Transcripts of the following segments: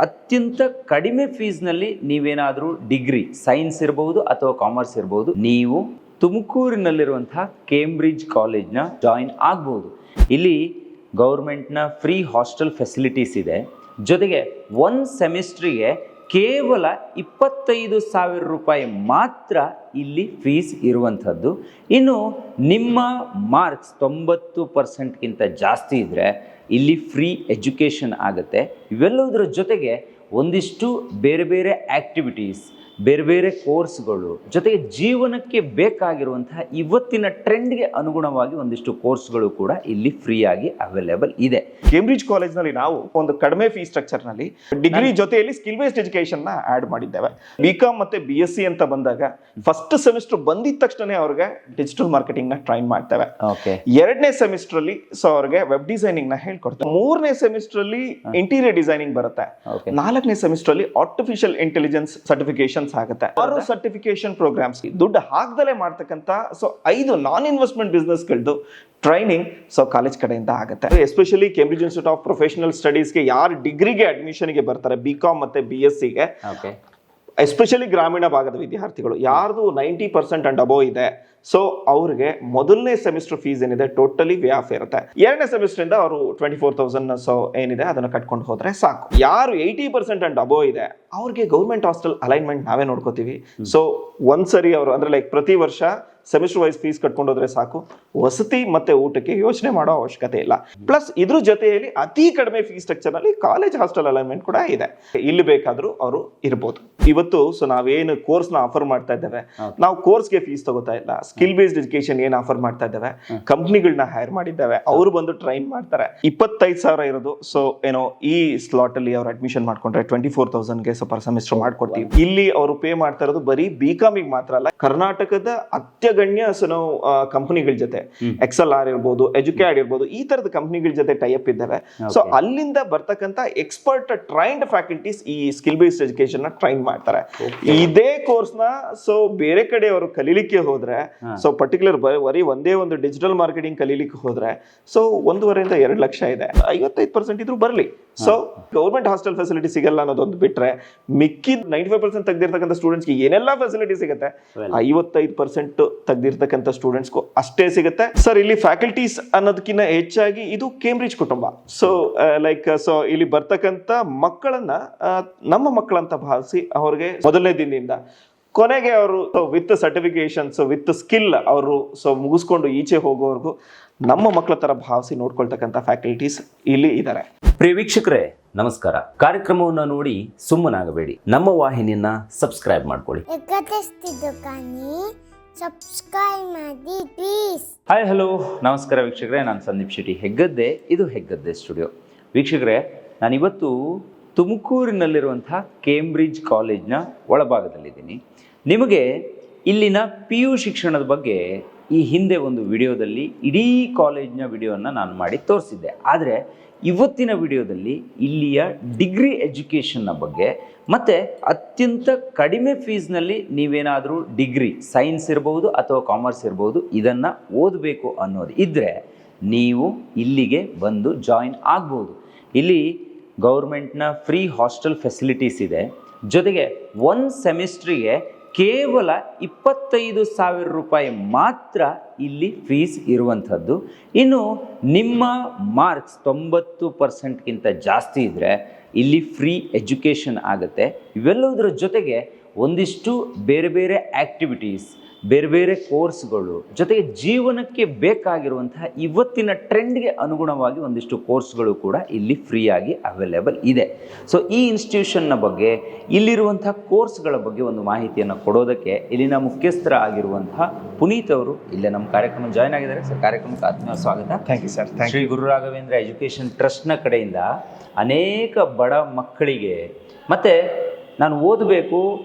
ಅತ್ಯಂತ ಕಡಿಮೆ ಫೀಸ್ನಲ್ಲಿ ನೀವೇನಾದರೂ ಡಿಗ್ರಿ ಸೈನ್ಸ್ ಇರಬಹುದು ಅಥವಾ ಕಾಮರ್ಸ್ ಇರಬಹುದು, ನೀವು ತುಮಕೂರಿನಲ್ಲಿರುವಂತಹ ಕೇಂಬ್ರಿಡ್ಜ್ ಕಾಲೇಜ್ನ ಜಾಯಿನ್ ಆಗ್ಬೋದು. ಇಲ್ಲಿ ಗೌರ್ಮೆಂಟ್ನ ಫ್ರೀ ಹಾಸ್ಟೆಲ್ ಫೆಸಿಲಿಟೀಸ್ ಇದೆ. ಜೊತೆಗೆ ಒಂದು ಸೆಮಿಸ್ಟ್ರಿಗೆ ಕೇವಲ 25,000 ರೂಪಾಯಿ ಮಾತ್ರ ಇಲ್ಲಿ ಫೀಸ್ ಇರುವಂಥದ್ದು. ಇನ್ನು ನಿಮ್ಮ ಮಾರ್ಕ್ಸ್ 90%ಗಿಂತ ಜಾಸ್ತಿ ಇದ್ದರೆ ಇಲ್ಲಿ ಫ್ರೀ ಎಜುಕೇಷನ್ ಆಗುತ್ತೆ. ಇವೆಲ್ಲದರ ಜೊತೆಗೆ ಒಂದಿಷ್ಟು ಬೇರೆ ಬೇರೆ ಆ್ಯಕ್ಟಿವಿಟೀಸ್, ಬೇರೆ ಬೇರೆ ಕೋರ್ಸ್ಗಳು, ಜೊತೆಗೆ ಜೀವನಕ್ಕೆ ಬೇಕಾಗಿರುವಂತಹ ಇವತ್ತಿನ ಟ್ರೆಂಡ್ಗೆ ಅನುಗುಣವಾಗಿ ಒಂದಿಷ್ಟು ಕೋರ್ಸ್ಗಳು ಕೂಡ ಇಲ್ಲಿ ಫ್ರೀ ಆಗಿ ಅವೈಲೇಬಲ್ ಇದೆ. ಕೇಂಬ್ರಿಡ್ಜ್ ಕಾಲೇಜ್ನಲ್ಲಿ ನಾವು ಒಂದು ಕಡಿಮೆ ಫೀಸ್ ಸ್ಟ್ರಕ್ಚರ್ನಲ್ಲಿ ಡಿಗ್ರಿ ಜೊತೆಯಲ್ಲಿ ಸ್ಕಿಲ್ ಬೇಸ್ಡ್ ಎಜುಕೇಶನ್ ನ ಆಡ್ ಮಾಡಿದ್ದೇವೆ. ಬಿಕಾಮ್ ಮತ್ತೆ BSc ಅಂತ ಬಂದಾಗ ಫಸ್ಟ್ ಸೆಮಿಸ್ಟರ್ ಬಂದಿದ ತಕ್ಷಣ ಅವ್ರಿಗೆ ಡಿಜಿಟಲ್ ಮಾರ್ಕೆಟಿಂಗ್ ನ ಟ್ರೈನ್ ಮಾಡ್ತೇವೆ. ಎರಡನೇ ಸೆಮಿಸ್ಟರ್ ಅಲ್ಲಿ ಅವ್ರಿಗೆ ವೆಬ್ ಡಿಸೈನಿಂಗ್ ನ ಹೇಳ್ಕೊಡ್ತೇವೆ. ಮೂರನೇ ಸೆಮಿಸ್ಟರ್ ಅಲ್ಲಿ ಇಂಟೀರಿಯರ್ ಡಿಸೈನಿಂಗ್ ಬರುತ್ತೆ. ನಾಲ್ಕನೇ ಸೆಮಿಸ್ಟರ್ ಅಲ್ಲಿ ಆರ್ಟಿಫಿಷಿಯಲ್ ಇಂಟೆಲಿಜೆನ್ಸ್ ಸರ್ಟಿಫಿಕೇಶನ್ ಆಗುತ್ತೆ. 6 ಸರ್ಟಿಫಿಕೇಶನ್ ಪ್ರೋಗ್ರಾಮ್ಸ್ ದುಡ್ಡು ಹಾಕ್ದಲೇ ಮಾಡ್ತಕ್ಕಂತ 5 ನಾನ್ ಇನ್ವೆಸ್ಟ್ಮೆಂಟ್ ಬಿಸ್ನೆಸ್ ಗಳದ್ದು ಟ್ರೈನಿಂಗ್ ಕಾಲೇಜ್ ಕಡೆಯಿಂದ ಆಗುತ್ತೆ. Especially Cambridge institute of professional ಸ್ಟಡೀಸ್ಗೆ ಯಾರು ಡಿಗ್ರಿಗೆ ಅಡ್ಮಿಷನ್ಗೆ ಬರ್ತಾರೆ, ಬಿಕಾಮ್ ಮತ್ತೆ BScಗೆ, ಎಸ್ಪೆಷಲಿ ಗ್ರಾಮೀಣ ಭಾಗದ ವಿದ್ಯಾರ್ಥಿಗಳು ಯಾರ್ದು 90% ಅಂಡ್ ಅಬೋವ್ ಇದೆ, ಅವ್ರಿಗೆ ಮೊದಲನೇ ಸೆಮಿಸ್ಟರ್ ಫೀಸ್ ಏನಿದೆ ಟೋಟಲಿ ವೇ ಆಫ್ ಇರುತ್ತೆ. ಎರಡನೇ ಸೆಮಿಸ್ಟರ್ ಇಂದ ಅವರು 24,000 ಏನಿದೆ ಅದನ್ನ ಕಟ್ಕೊಂಡು ಹೋದ್ರೆ ಸಾಕು. ಯಾರು 80% ಅಂಡ್ ಅಬೋವ್ ಇದೆ ಅವ್ರಿಗೆ ಗೌರ್ಮೆಂಟ್ ಹಾಸ್ಟೆಲ್ ಅಲೈನ್ಮೆಂಟ್ ನಾವೇ ನೋಡ್ಕೋತೀವಿ. ಒಂದ್ಸರಿ ಅವರು ಅಂದ್ರೆ ಪ್ರತಿ ವರ್ಷ ಸೆಮಿಸ್ಟರ್ ವೈಸ್ ಫೀಸ್ ಕಟ್ಕೊಂಡು ಹೋದ್ರೆ ಸಾಕು. ವಸತಿ ಮತ್ತೆ ಊಟಕ್ಕೆ ಯೋಚನೆ ಮಾಡೋ ಅವಶ್ಯಕತೆ ಇಲ್ಲ. ಪ್ಲಸ್ ಇದ್ರ ಜೊತೆಯಲ್ಲಿ ಅತಿ ಕಡಿಮೆ ಫೀಸ್ ಸ್ಟ್ರಕ್ಚರ್ ನಲ್ಲಿ ಕಾಲೇಜ್ ಹಾಸ್ಟೆಲ್ ಅಲೈನ್ಮೆಂಟ್ ಕೂಡ ಇದೆ. ಇಲ್ಲಿ ಬೇಕಾದ್ರೂ ಅವರು ಇರ್ಬೋದು. ಇವತ್ತು ನಾವೇನು ಕೋರ್ಸ್ ನ ಆಫರ್ ಮಾಡ್ತಾ ಇದ್ದೇವೆ, ನಾವು ಕೋರ್ಸ್ಗೆ ಫೀಸ್ ತಗೋತಾ ಇಲ್ಲ. ಸ್ಕಿಲ್ ಬೇಸ್ಡ್ ಎಜುಕೇಶನ್ ಏನ್ ಆಫರ್ ಮಾಡ್ತಾ ಇದ್ದೇವೆ, ಕಂಪ್ನಿಗಳನ್ನ ಹೈರ್ ಮಾಡಿದ್ದೇವೆ, ಅವರು ಬಂದು ಟ್ರೈನ್ ಮಾಡ್ತಾರೆ. 25,000 ಇರೋದು ಈ ಸ್ಲಾಟ್ ಅಲ್ಲಿ ಅವ್ರು ಅಡ್ಮಿಷನ್ ಮಾಡ್ಕೊಂಡ್ರೆ 24,000ಗೆ ಪರ್ ಸೆಮಿಸ್ಟರ್ ಮಾಡ್ಕೊಡ್ತೀವಿ. ಇಲ್ಲಿ ಅವರು ಪೇ ಮಾಡ್ತಾ ಇರೋದು ಬರೀ BCom ಮಾತ್ರ ಅಲ್ಲ, ಕರ್ನಾಟಕದ ಅತ್ಯಗಣ್ಯ ಕಂಪನಿಗಳ ಜೊತೆ XLR ಇರ್ಬೋದು, ಎಜುಕ್ಯಾಡ್ ಇರ್ಬೋದು, ಈ ತರದ ಕಂಪನಿಗಳ ಜೊತೆ ಟೈಅಪ್ ಇದ್ದಾವೆ. ಅಲ್ಲಿಂದ ಬರ್ತಕ್ಕಂತ ಎಕ್ಸ್ಪರ್ಟ್ ಟ್ರೈನ್ಡ್ ಫ್ಯಾಕಲ್ಟೀಸ್ ಈ ಸ್ಕಿಲ್ ಬೇಸ್ಡ್ ಎಜುಕೇಶನ್ ನ ಟ್ರೈನ್ ಮಾಡ್ತಾರೆ. ಇದೇ ಕೋರ್ಸ್ ನ ಬೇರೆ ಕಡೆ ಅವರು ಕಲೀಲಿಕ್ಕೆ ಹೋದ್ರೆ ಪರ್ಟಿಕ್ಯುಲರ್ ಬರೀ ಒಂದೇ ಒಂದು ಡಿಜಿಟಲ್ ಮಾರ್ಕೆಟಿಂಗ್ ಕಲೀಲಿಕ್ಕೆ ಹೋದ್ರೆ 1.5 ಇಂದ 2 ಲಕ್ಷ ಇದೆ. 55% ಇದ್ರು ಬರ್ಲಿ. ಗೌರ್ಮೆಂಟ್ ಹಾಸ್ಟೆಲ್ ಫೆಸಿಲಿಟಿ ಸಿಗಲ್ಲ ಅನ್ನೋದೊಂದು ಬಿಟ್ರೆ ಮಿಕ್ಕಿದ 95% ತೆಗ್ದಿರ್ತಕ್ಕಂಥ ಸ್ಟೂಡೆಂಟ್ಸ್ಗೆ ಏನೆಲ್ಲ ಫೆಸಿಲಿಟಿ ಸಿಗುತ್ತೆ 55% ತೆಗ್ದಿರ್ತಕ್ಕಂಥ ಸ್ಟೂಡೆಂಟ್ಸ್ಗೂ ಅಷ್ಟೇ ಸಿಗುತ್ತೆ. ಇಲ್ಲಿ ಫ್ಯಾಕಲ್ಟೀಸ್ ಅನ್ನೋದಕ್ಕಿಂತ ಹೆಚ್ಚಾಗಿ ಇದು ಕೇಂಬ್ರಿಡ್ಜ್ ಕುಟುಂಬ. ಇಲ್ಲಿ ಬರ್ತಕ್ಕಂಥ ಮಕ್ಕಳನ್ನ ನಮ್ಮ ಮಕ್ಕಳಂತ ಭಾವಿಸಿ ಅವ್ರಿಗೆ ಮೊದಲನೇ ದಿನದಿಂದ ಕೊನೆಗೆ ಅವರು ವಿತ್ ಸರ್ಟಿಫಿಕೇಶನ್ಸ್ ವಿತ್ ಸ್ಕಿಲ್ ಅವರು ಮುಗಿಸ್ಕೊಂಡು ಈಚೆ ಹೋಗೋವರೆಗೂ ನಮ್ಮ ಮಕ್ಕಳ ತರ ಭಾವಿಸಿ ನೋಡ್ಕೊಳ್ತಕ್ಕಂಥ ಫ್ಯಾಕಲ್ಟೀಸ್ ಇಲ್ಲಿ ಇದ್ದಾರೆ. ಪ್ರಿಯ ವೀಕ್ಷಕರೇ ನಮಸ್ಕಾರ. ಕಾರ್ಯಕ್ರಮವನ್ನು ನೋಡಿ ಸುಮ್ಮನಾಗಬೇಡಿ, ನಮ್ಮ ವಾಹಿನಿಯನ್ನ ಸಬ್ಸ್ಕ್ರೈಬ್ ಮಾಡ್ಕೊಳ್ಳಿ. ಹಾಯ್ ಹಲೋ ನಮಸ್ಕಾರ ವೀಕ್ಷಕರೇ, ನಾನು ಸಂದೀಪ್ ಶೆಟ್ಟಿ ಹೆಗ್ಗದ್ದೆ. ಇದು ಹೆಗ್ಗದ್ದೆ ಸ್ಟುಡಿಯೋ. ವೀಕ್ಷಕರೇ, ನಾನಿವತ್ತು ತುಮಕೂರಿನಲ್ಲಿರುವಂತಹ ಕೇಂಬ್ರಿಡ್ಜ್ ಕಾಲೇಜ್ನ ಒಳಭಾಗದಲ್ಲಿದ್ದೀನಿ. ನಿಮಗೆ ಇಲ್ಲಿನ PU ಶಿಕ್ಷಣದ ಬಗ್ಗೆ ಈ ಹಿಂದೆ ಒಂದು ವಿಡಿಯೋದಲ್ಲಿ ಇಡೀ ಕಾಲೇಜ್ನ ವಿಡಿಯೋನ ನಾನು ಮಾಡಿ ತೋರಿಸಿದ್ದೆ. ಆದರೆ ಇವತ್ತಿನ ವಿಡಿಯೋದಲ್ಲಿ ಇಲ್ಲಿಯ ಡಿಗ್ರಿ ಎಜುಕೇಷನ್ನ ಬಗ್ಗೆ ಮತ್ತು ಅತ್ಯಂತ ಕಡಿಮೆ ಫೀಸ್ನಲ್ಲಿ ನೀವೇನಾದರೂ ಡಿಗ್ರಿ ಸೈನ್ಸ್ ಇರ್ಬೋದು ಅಥವಾ ಕಾಮರ್ಸ್ ಇರ್ಬೋದು ಇದನ್ನು ಓದಬೇಕು ಅನ್ನೋದು ಇದ್ದರೆ ನೀವು ಇಲ್ಲಿಗೆ ಬಂದು ಜಾಯಿನ್ ಆಗ್ಬೋದು. ಇಲ್ಲಿ ಗೌರ್ಮೆಂಟ್ನ ಫ್ರೀ ಹಾಸ್ಟೆಲ್ ಫೆಸಿಲಿಟೀಸ್ ಇದೆ. ಜೊತೆಗೆ ಒಂದು ಸೆಮಿಸ್ಟ್ರಿಗೆ ಕೇವಲ 25,000 ರೂಪಾಯಿ ಮಾತ್ರ ಇಲ್ಲಿ ಫೀಸ್ ಇರುವಂಥದ್ದು. ಇನ್ನು ನಿಮ್ಮ ಮಾರ್ಕ್ಸ್ 90%ಗಿಂತ ಜಾಸ್ತಿ ಇದ್ದರೆ ಇಲ್ಲಿ ಫ್ರೀ ಎಜುಕೇಷನ್ ಆಗುತ್ತೆ. ಇವೆಲ್ಲದರ ಜೊತೆಗೆ ಒಂದಿಷ್ಟು ಬೇರೆ ಬೇರೆ ಆ್ಯಕ್ಟಿವಿಟೀಸ್, ಬೇರೆ ಬೇರೆ ಕೋರ್ಸ್ಗಳು, ಜೊತೆಗೆ ಜೀವನಕ್ಕೆ ಬೇಕಾಗಿರುವಂತಹ ಇವತ್ತಿನ ಟ್ರೆಂಡ್ಗೆ ಅನುಗುಣವಾಗಿ ಒಂದಿಷ್ಟು ಕೋರ್ಸ್ಗಳು ಕೂಡ ಇಲ್ಲಿ ಫ್ರೀಯಾಗಿ ಅವೈಲೇಬಲ್ ಇದೆ. ಈ ಇನ್ಸ್ಟಿಟ್ಯೂಷನ್ನ ಬಗ್ಗೆ, ಇಲ್ಲಿರುವಂತಹ ಕೋರ್ಸ್ಗಳ ಬಗ್ಗೆ ಒಂದು ಮಾಹಿತಿಯನ್ನು ಕೊಡೋದಕ್ಕೆ ಇಲ್ಲಿನ ಮುಖ್ಯಸ್ಥರ ಆಗಿರುವಂತಹ ಪುನೀತ್ ಅವರು ಇಲ್ಲೇ ನಮ್ಮ ಕಾರ್ಯಕ್ರಮ ಜಾಯ್ನ್ ಆಗಿದ್ದಾರೆ. ಸರ್, ಕಾರ್ಯಕ್ರಮಕ್ಕೆ ಆತ್ಮೀಯ ಸ್ವಾಗತ. Thank you sir. Shri Guru Raghavendra education ಟ್ರಸ್ಟ್ನ ಕಡೆಯಿಂದ ಅನೇಕ ಬಡ ಮಕ್ಕಳಿಗೆ ಮತ್ತು ನಾನು ಓದಬೇಕು,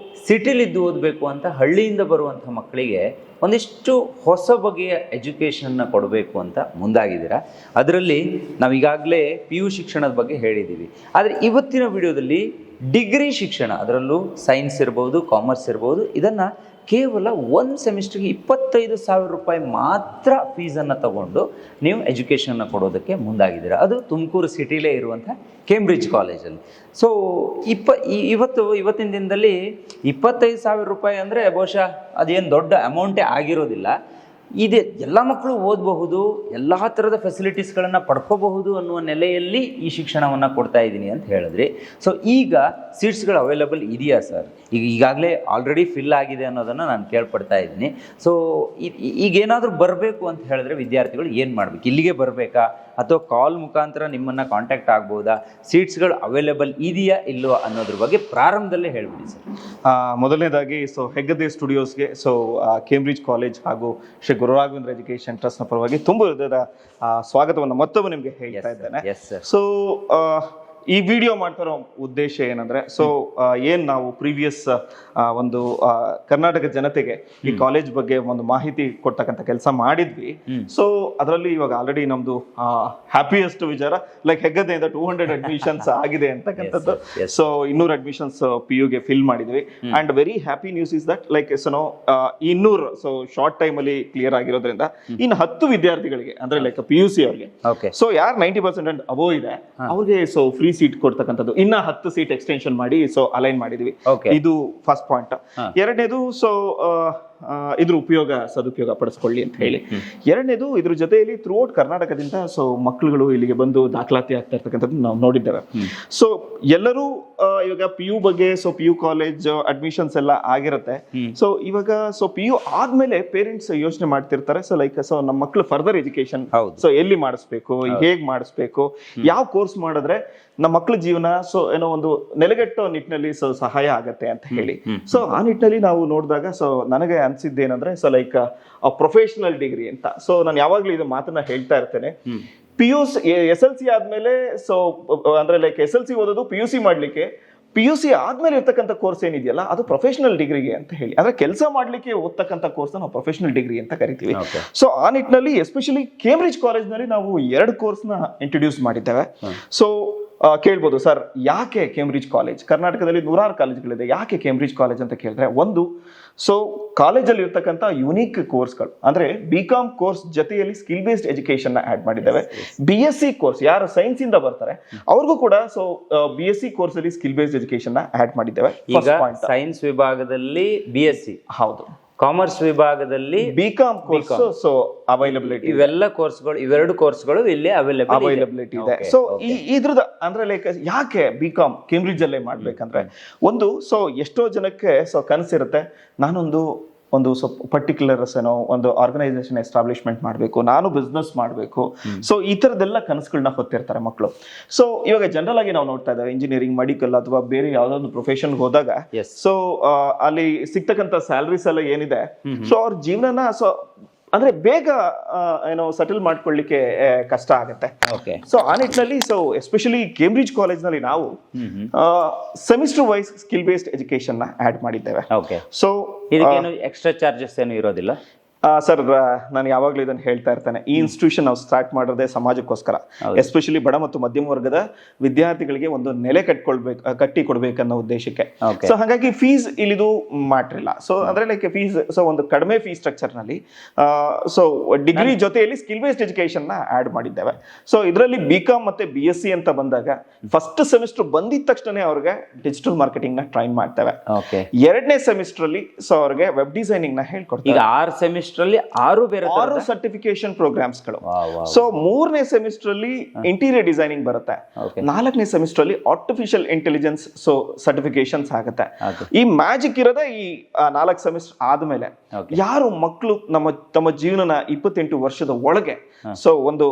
ಸಿಟಿಲಿದ್ದು ಓದಬೇಕು ಅಂತ ಹಳ್ಳಿಯಿಂದ ಬರುವಂಥ ಮಕ್ಕಳಿಗೆ ಒಂದಿಷ್ಟು ಹೊಸ ಬಗೆಯ ಎಜುಕೇಷನ್ನ ಕೊಡಬೇಕು ಅಂತ ಮುಂದಾಗಿದ್ದೀರಾ. ಅದರಲ್ಲಿ ನಾವೀಗಾಗಲೇ PU ಶಿಕ್ಷಣದ ಬಗ್ಗೆ ಹೇಳಿದ್ದೀವಿ. ಆದರೆ ಇವತ್ತಿನ ವಿಡಿಯೋದಲ್ಲಿ ಡಿಗ್ರಿ ಶಿಕ್ಷಣ, ಅದರಲ್ಲೂ ಸೈನ್ಸ್ ಇರ್ಬೋದು, ಕಾಮರ್ಸ್ ಇರ್ಬೋದು, ಇದನ್ನು ಕೇವಲ ಒಂದು ಸೆಮಿಸ್ಟರ್ಗೆ 25,000 ರೂಪಾಯಿ ಮಾತ್ರ ಫೀಸನ್ನು ತಗೊಂಡು ನೀವು ಎಜುಕೇಷನ್ನ ಕೊಡೋದಕ್ಕೆ ಮುಂದಾಗಿದ್ದೀರಾ. ಅದು ತುಮಕೂರು ಸಿಟಿಲೇ ಇರುವಂಥ ಕೇಂಬ್ರಿಡ್ಜ್ ಕಾಲೇಜಲ್ಲಿ. ಸೊ ಇವತ್ತಿನ ದಿನದಲ್ಲಿ 25,000 ರೂಪಾಯಿ ಅಂದರೆ ಬಹುಶಃ ಅದೇನು ದೊಡ್ಡ ಅಮೌಂಟೇ ಆಗಿರೋದಿಲ್ಲ. ಇದೆ, ಎಲ್ಲ ಮಕ್ಕಳು ಓದಬಹುದು, ಎಲ್ಲ ಥರದ ಫೆಸಿಲಿಟೀಸ್ಗಳನ್ನು ಪಡ್ಕೋಬಹುದು ಅನ್ನುವ ನೆಲೆಯಲ್ಲಿ ಈ ಶಿಕ್ಷಣವನ್ನು ಕೊಡ್ತಾ ಇದ್ದೀನಿ ಅಂತ ಹೇಳಿದ್ರಿ. ಸೊ ಈಗ ಸೀಟ್ಸ್ಗಳು ಅವೈಲಬಲ್ ಇದೆಯಾ ಸರ್? ಈಗಾಗಲೇ ಆಲ್ರೆಡಿ ಫಿಲ್ ಆಗಿದೆ ಅನ್ನೋದನ್ನು ನಾನು ಕೇಳ್ಪಡ್ತಾ ಇದ್ದೀನಿ. ಸೊ ಈಗೇನಾದರೂ ಬರಬೇಕು ಅಂತ ಹೇಳಿದ್ರೆ ವಿದ್ಯಾರ್ಥಿಗಳು ಏನು ಮಾಡಬೇಕು? ಇಲ್ಲಿಗೆ ಬರಬೇಕಾ ಅಥವಾ ಕಾಲ್ ಮುಖಾಂತರ ನಿಮ್ಮನ್ನು ಕಾಂಟ್ಯಾಕ್ಟ್ ಆಗ್ಬೋದಾ? ಸೀಟ್ಸ್ಗಳು ಅವೈಲೇಬಲ್ ಇದೆಯಾ ಇಲ್ಲೋ ಅನ್ನೋದ್ರ ಬಗ್ಗೆ ಪ್ರಾರಂಭದಲ್ಲೇ ಹೇಳ್ಬಿಡಿ ಸರ್. ಮೊದಲನೇದಾಗಿ ಹೆಗ್ಗದ್ದೆ ಸ್ಟುಡಿಯೋಸ್ಗೆ ಕೇಂಬ್ರಿಡ್ಜ್ ಕಾಲೇಜ್ ಹಾಗೂ ಶ್ರೀ ಗುರು ರಾಘವೇಂದ್ರ ಎಜುಕೇಶನ್ ಟ್ರಸ್ಟ್ನ ಪರವಾಗಿ ತುಂಬ ಹೃದಯದ ಸ್ವಾಗತವನ್ನು ಮತ್ತೊಮ್ಮೆ ನಿಮಗೆ ಹೇಳ್ತಾ ಇದ್ದೇನೆ. ಸೊ ಈ ವಿಡಿಯೋ ಮಾಡ್ತಾರೋ ಉದ್ದೇಶ ಏನಂದ್ರೆ, ಏನ್ ನಾವು ಪ್ರೀವಿಯಸ್ ಒಂದು ಕರ್ನಾಟಕ ಜನತೆಗೆ ಈ ಕಾಲೇಜ್ ಬಗ್ಗೆ ಒಂದು ಮಾಹಿತಿ ಕೊಡ್ತಕ್ಕಂಥ ಕೆಲಸ ಮಾಡಿದ್ವಿ. ಸೊ ಅದರಲ್ಲಿ ಇವಾಗ ಆಲ್ರೆಡಿ ನಮ್ದು ಹ್ಯಾಪಿಯೆಸ್ಟ್ ವಿಚಾರ ಹೆಗ್ಗದ್ದೆಯಿಂದ 200 ಅಡ್ಮಿಷನ್ಸ್ ಆಗಿದೆ ಅಂತಕ್ಕಂಥದ್ದು. ಸೊ 200 ಅಡ್ಮಿಷನ್ಸ್ PUಗೆ ಫಿಲ್ ಮಾಡಿದ್ವಿ. And very happy news is that 200 short time ಅಲ್ಲಿ ಕ್ಲಿಯರ್ ಆಗಿರೋದ್ರಿಂದ ಇನ್ನು 10 ವಿದ್ಯಾರ್ಥಿಗಳಿಗೆ ಅಂದ್ರೆ PUC ಅವ್ರಿಗೆ, ಸೊ ಯಾರು 90% ಅಂಡ್ ಅಬೋವ್ ಇದೆ ಅವ್ರಿಗೆ ಫ್ರೀ ಸೀಟ್ ಕೊಡ್ತಕ್ಕಂಥದ್ದು. ಇನ್ನ 10 ಸೀಟ್ ಎಕ್ಸ್ಟೆನ್ಷನ್ ಮಾಡಿ ಅಲೈನ್ ಮಾಡಿದ್ವಿ. ಇದು ಫಸ್ಟ್ ಪಾಯಿಂಟ್. ಎರಡನೇದು ಇದ್ರ ಸದುಪಯೋಗ ಪಡಿಸ್ಕೊಳ್ಳಿ ಅಂತ ಹೇಳಿ. ಎರಡನೇದು ಇದ್ರ ಜೊತೆಯಲ್ಲಿ ಥ್ರೂಔಟ್ ಕರ್ನಾಟಕದಿಂದ ಮಕ್ಕಳುಗಳು ಇಲ್ಲಿಗೆ ಬಂದು ದಾಖಲಾತಿ ಆಗ್ತಾ ಇರ್ತಕ್ಕಂಥದ್ದು ನಾವು ನೋಡಿದ್ದೇವೆ. ಸೊ ಎಲ್ಲರೂ ಇವಾಗ PU ಬಗ್ಗೆ PU ಕಾಲೇಜ್ ಅಡ್ಮಿಷನ್ಸ್ ಎಲ್ಲ ಆಗಿರುತ್ತೆ. ಸೊ ಇವಾಗ PU ಆದ್ಮೇಲೆ ಪೇರೆಂಟ್ಸ್ ಯೋಚನೆ ಮಾಡ್ತಿರ್ತಾರೆ, ನಮ್ಮ ಮಕ್ಕಳು ಫರ್ದರ್ ಎಜುಕೇಶನ್ ಎಲ್ಲಿ ಮಾಡಿಸ್ಬೇಕು, ಹೇಗ್ ಮಾಡಿಸ್ಬೇಕು, ಯಾವ ಕೋರ್ಸ್ ಮಾಡಿದ್ರೆ ನಮ್ಮ ಮಕ್ಕಳ ಜೀವನ ಏನೋ ಒಂದು ನೆಲೆಗಟ್ಟೋ ನಿಟ್ಟಿನಲ್ಲಿ ಸಹಾಯ ಆಗತ್ತೆ ಅಂತ ಹೇಳಿ. ಸೊ ಆ ನಿಟ್ಟಿನಲ್ಲಿ ನಾವು ನೋಡಿದಾಗ ನನಗೆ ಅನ್ಸಿದ್ದೇನಂದ್ರೆ ಪ್ರೊಫೆಷನಲ್ ಡಿಗ್ರಿ ಅಂತ. ಸೊ ನಾನು ಯಾವಾಗ್ಲೂ ಇದು ಮಾತನ್ನ ಹೇಳ್ತಾ ಇರ್ತೇನೆ. SLC ಆದ್ಮೇಲೆ ಅಂದ್ರೆ SLC ಓದೋದು PUC ಮಾಡ್ಲಿಕ್ಕೆ, PUC ಆದ್ಮೇಲೆ ಇರ್ತಕ್ಕಂಥ ಕೋರ್ಸ್ ಏನಿದೆಯಲ್ಲ ಅದು ಪ್ರೊಫೆಷನಲ್ ಡಿಗ್ರಿಗೆ ಅಂತ ಹೇಳಿ, ಅಂದ್ರೆ ಕೆಲಸ ಮಾಡ್ಲಿಕ್ಕೆ ಓದ್ತಕ್ಕಂಥ ಕೋರ್ಸ್ ನಾವು ಪ್ರೊಫೆಷನಲ್ ಡಿಗ್ರಿ ಅಂತ ಕರಿತೀವಿ. ಸೊ ಆ ನಿಟ್ಟಿನಲ್ಲಿ ಎಸ್ಪೆಷಲಿ ಕೇಂಬ್ರಿಡ್ಜ್ ಕಾಲೇಜ್ ನಲ್ಲಿ ನಾವು 2 ಕೋರ್ಸ್ನ ಇಂಟ್ರೊಡ್ಯೂಸ್ ಮಾಡಿದ್ದೇವೆ. ಸೊ ಕೇಳ್ಬೋದು ಸರ್ ಯಾಕೆ ಕೇಂಬ್ರಿಡ್ಜ್ ಕಾಲೇಜ್? ಕರ್ನಾಟಕದಲ್ಲಿ 100 ಕಾಲೇಜ್ಗಳಿದೆ, ಯಾಕೆ ಕೇಂಬ್ರಿಡ್ಜ್ ಕಾಲೇಜ್ ಅಂತ ಕೇಳಿದ್ರೆ, ಒಂದು ಕಾಲೇಜಲ್ಲಿ ಇರ್ತಕ್ಕಂಥ ಯುನೀಕ್ ಕೋರ್ಸ್ಗಳು ಅಂದ್ರೆ BCom ಕೋರ್ಸ್ ಜೊತೆಯಲ್ಲಿ ಸ್ಕಿಲ್ ಬೇಸ್ಡ್ ಎಜುಕೇಶನ್ ನ ಆಡ್ ಮಾಡಿದ್ದೇವೆ. BSc ಕೋರ್ಸ್ ಯಾರು ಸೈನ್ಸ್ ಇಂದ ಬರ್ತಾರೆ ಅವ್ರಿಗೂ ಕೂಡ BSc ಕೋರ್ಸ್ ಅಲ್ಲಿ ಸ್ಕಿಲ್ ಬೇಸ್ಡ್ ಎಜುಕೇಶನ್ ನ ಆಡ್ ಮಾಡಿದ್ದೇವೆ. ಸೈನ್ಸ್ ವಿಭಾಗದಲ್ಲಿ BSc, ಹೌದು, ಕಾಮರ್ಸ್ ವಿಭಾಗದಲ್ಲಿ BCom ಕೋರ್ಸ್ ಅವೈಲಬಿಲಿಟಿ, ಇವೆರಡು ಕೋರ್ಸ್ಗಳು ಇಲ್ಲಿ ಅವೈಲಬಿಲಿಟಿ ಇದೆ. ಸೊ ಇದ್ರದ ಅಂದ್ರೆ ಯಾಕೆ BCom ಕೇಂಬ್ರಿಡ್ಜ್ ಅಲ್ಲೇ ಮಾಡ್ಬೇಕಂದ್ರೆ, ಒಂದು ಎಷ್ಟೋ ಜನಕ್ಕೆ ಕನಸಿರುತ್ತೆ, ನಾನೊಂದು ಪರ್ಟಿಕ್ಯುಲರ್ ಒಂದು ಆರ್ಗನೈಸೇಷನ್ ಎಸ್ಟಾಬ್ಲಿಷ್ಮೆಂಟ್ ಮಾಡಬೇಕು, ನಾನು ಬಿಸ್ನೆಸ್ ಮಾಡಬೇಕು. ಸೊ ಈ ತರದೆಲ್ಲ ಕನಸುಗಳನ್ನ ಹೊತ್ತಿರ್ತಾರೆ ಮಕ್ಕಳು. ಸೊ ಇವಾಗ ಜನರಲ್ ಆಗಿ ನಾವು ನೋಡ್ತಾ ಇದ್ದೇವೆ ಇಂಜಿನಿಯರಿಂಗ್, ಮೆಡಿಕಲ್ ಅಥವಾ ಬೇರೆ ಯಾವ್ದೊಂದು ಪ್ರೊಫೆಷನ್ ಹೋದಾಗ ಅಲ್ಲಿ ಸಿಗ್ತಕ್ಕಂಥ ಸ್ಯಾಲರೀಸ್ ಎಲ್ಲ ಏನಿದೆ, ಅವ್ರ ಜೀವನನ ಅಂದ್ರೆ ಬೇಗ ಸೆಟಲ್ ಮಾಡ್ಕೊಳ್ಳಿಕ್ಕೆ ಕಷ್ಟ ಆಗತ್ತೆ. ಸೊ ಆ ನಿಟ್ಟಿನಲ್ಲಿ ಎಸ್ಪೆಷಲಿ ಕೇಂಬ್ರಿಡ್ಜ್ ಕಾಲೇಜ್ ನಲ್ಲಿ ನಾವು semester wise skill based education ನ ಆಡ್ ಮಾಡಿದ್ದೇವೆ. ಸೊ ಎಕ್ಸ್ಟ್ರಾ ಚಾರ್ಜಸ್ ಏನು ಇರೋದಿಲ್ಲ ಸರ್. ನಾನು ಯಾವಾಗ್ಲೂ ಇದನ್ನು ಹೇಳ್ತಾ ಇರ್ತೇನೆ, ಈ ಇನ್ಸ್ಟಿಟ್ಯೂಷನ್ ನಾವು ಸ್ಟಾರ್ಟ್ ಮಾಡೋದೇ ಸಮಾಜಕ್ಕೋಸ್ಕರ, ಎಸ್ಪೆಷಲಿ ಬಡ ಮತ್ತು ಮಧ್ಯಮ ವರ್ಗದ ವಿದ್ಯಾರ್ಥಿಗಳಿಗೆ ಒಂದು ನೆಲೆ ಕಟ್ಟಿ ಕೊಡ್ಬೇಕನ್ನೋ ಉದ್ದೇಶಕ್ಕೆ. ಸೊ ಹಾಗಾಗಿ ಫೀಸ್ ಇಲ್ಲಿದು ಮ್ಯಾಟ್ರಿಲ್ಲ. ಸೊ ಅಂದ್ರೆ ಫೀಸ್ ಒಂದು ಕಡಿಮೆ ಫೀಸ್ ಸ್ಟ್ರಕ್ಚರ್ ನಲ್ಲಿ ಡಿಗ್ರಿ ಜೊತೆಯಲ್ಲಿ ಸ್ಕಿಲ್ ಬೇಸ್ಡ್ ಎಜುಕೇಶನ್ ನ ಆಡ್ ಮಾಡಿದ್ದೇವೆ. ಸೊ ಇದರಲ್ಲಿ BCom ಮತ್ತೆ BSc ಅಂತ ಬಂದಾಗ ಫಸ್ಟ್ ಸೆಮಿಸ್ಟರ್ ಬಂದಿದ ತಕ್ಷಣ ಅವ್ರಿಗೆ ಡಿಜಿಟಲ್ ಮಾರ್ಕೆಟಿಂಗ್ ನ ಟ್ರೈನ್ ಮಾಡ್ತೇವೆ. ಎರಡನೇ ಸೆಮಿಸ್ಟರ್ ಅಲ್ಲಿ ಅವ್ರಿಗೆ ವೆಬ್ ಡಿಸೈನಿಂಗ್ ನ ಹೇಳ್ಕೊಡ್ತೇವೆ. 6 ಸರ್ಟಿಫಿಕೇಶನ್ ಪ್ರೋಗ್ರಾಮ್ಸ್ ಗಳು. ಸೊ 3ನೇ ಸೆಮಿಸ್ಟರ್ ಅಲ್ಲಿ ಇಂಟೀರಿಯರ್ ಡಿಸೈನಿಂಗ್ ಬರುತ್ತೆ. 4ನೇ ಸೆಮಿಸ್ಟರ್ ಅಲ್ಲಿ ಆರ್ಟಿಫಿಷಿಯಲ್ ಇಂಟೆಲಿಜೆನ್ಸ್ ಸರ್ಟಿಫಿಕೇಶನ್ಸ್ ಆಗುತ್ತೆ. ಈ ಮ್ಯಾಜಿಕ್ ಇರೋದೇ ಈ 4 ಸೆಮಿಸ್ಟರ್ ಆದ್ಮೇಲೆ. ಯಾರು ಮಕ್ಕಳು ತಮ್ಮ ಜೀವನನ 28 ವರ್ಷದ ಒಳಗೆ ಒಂದು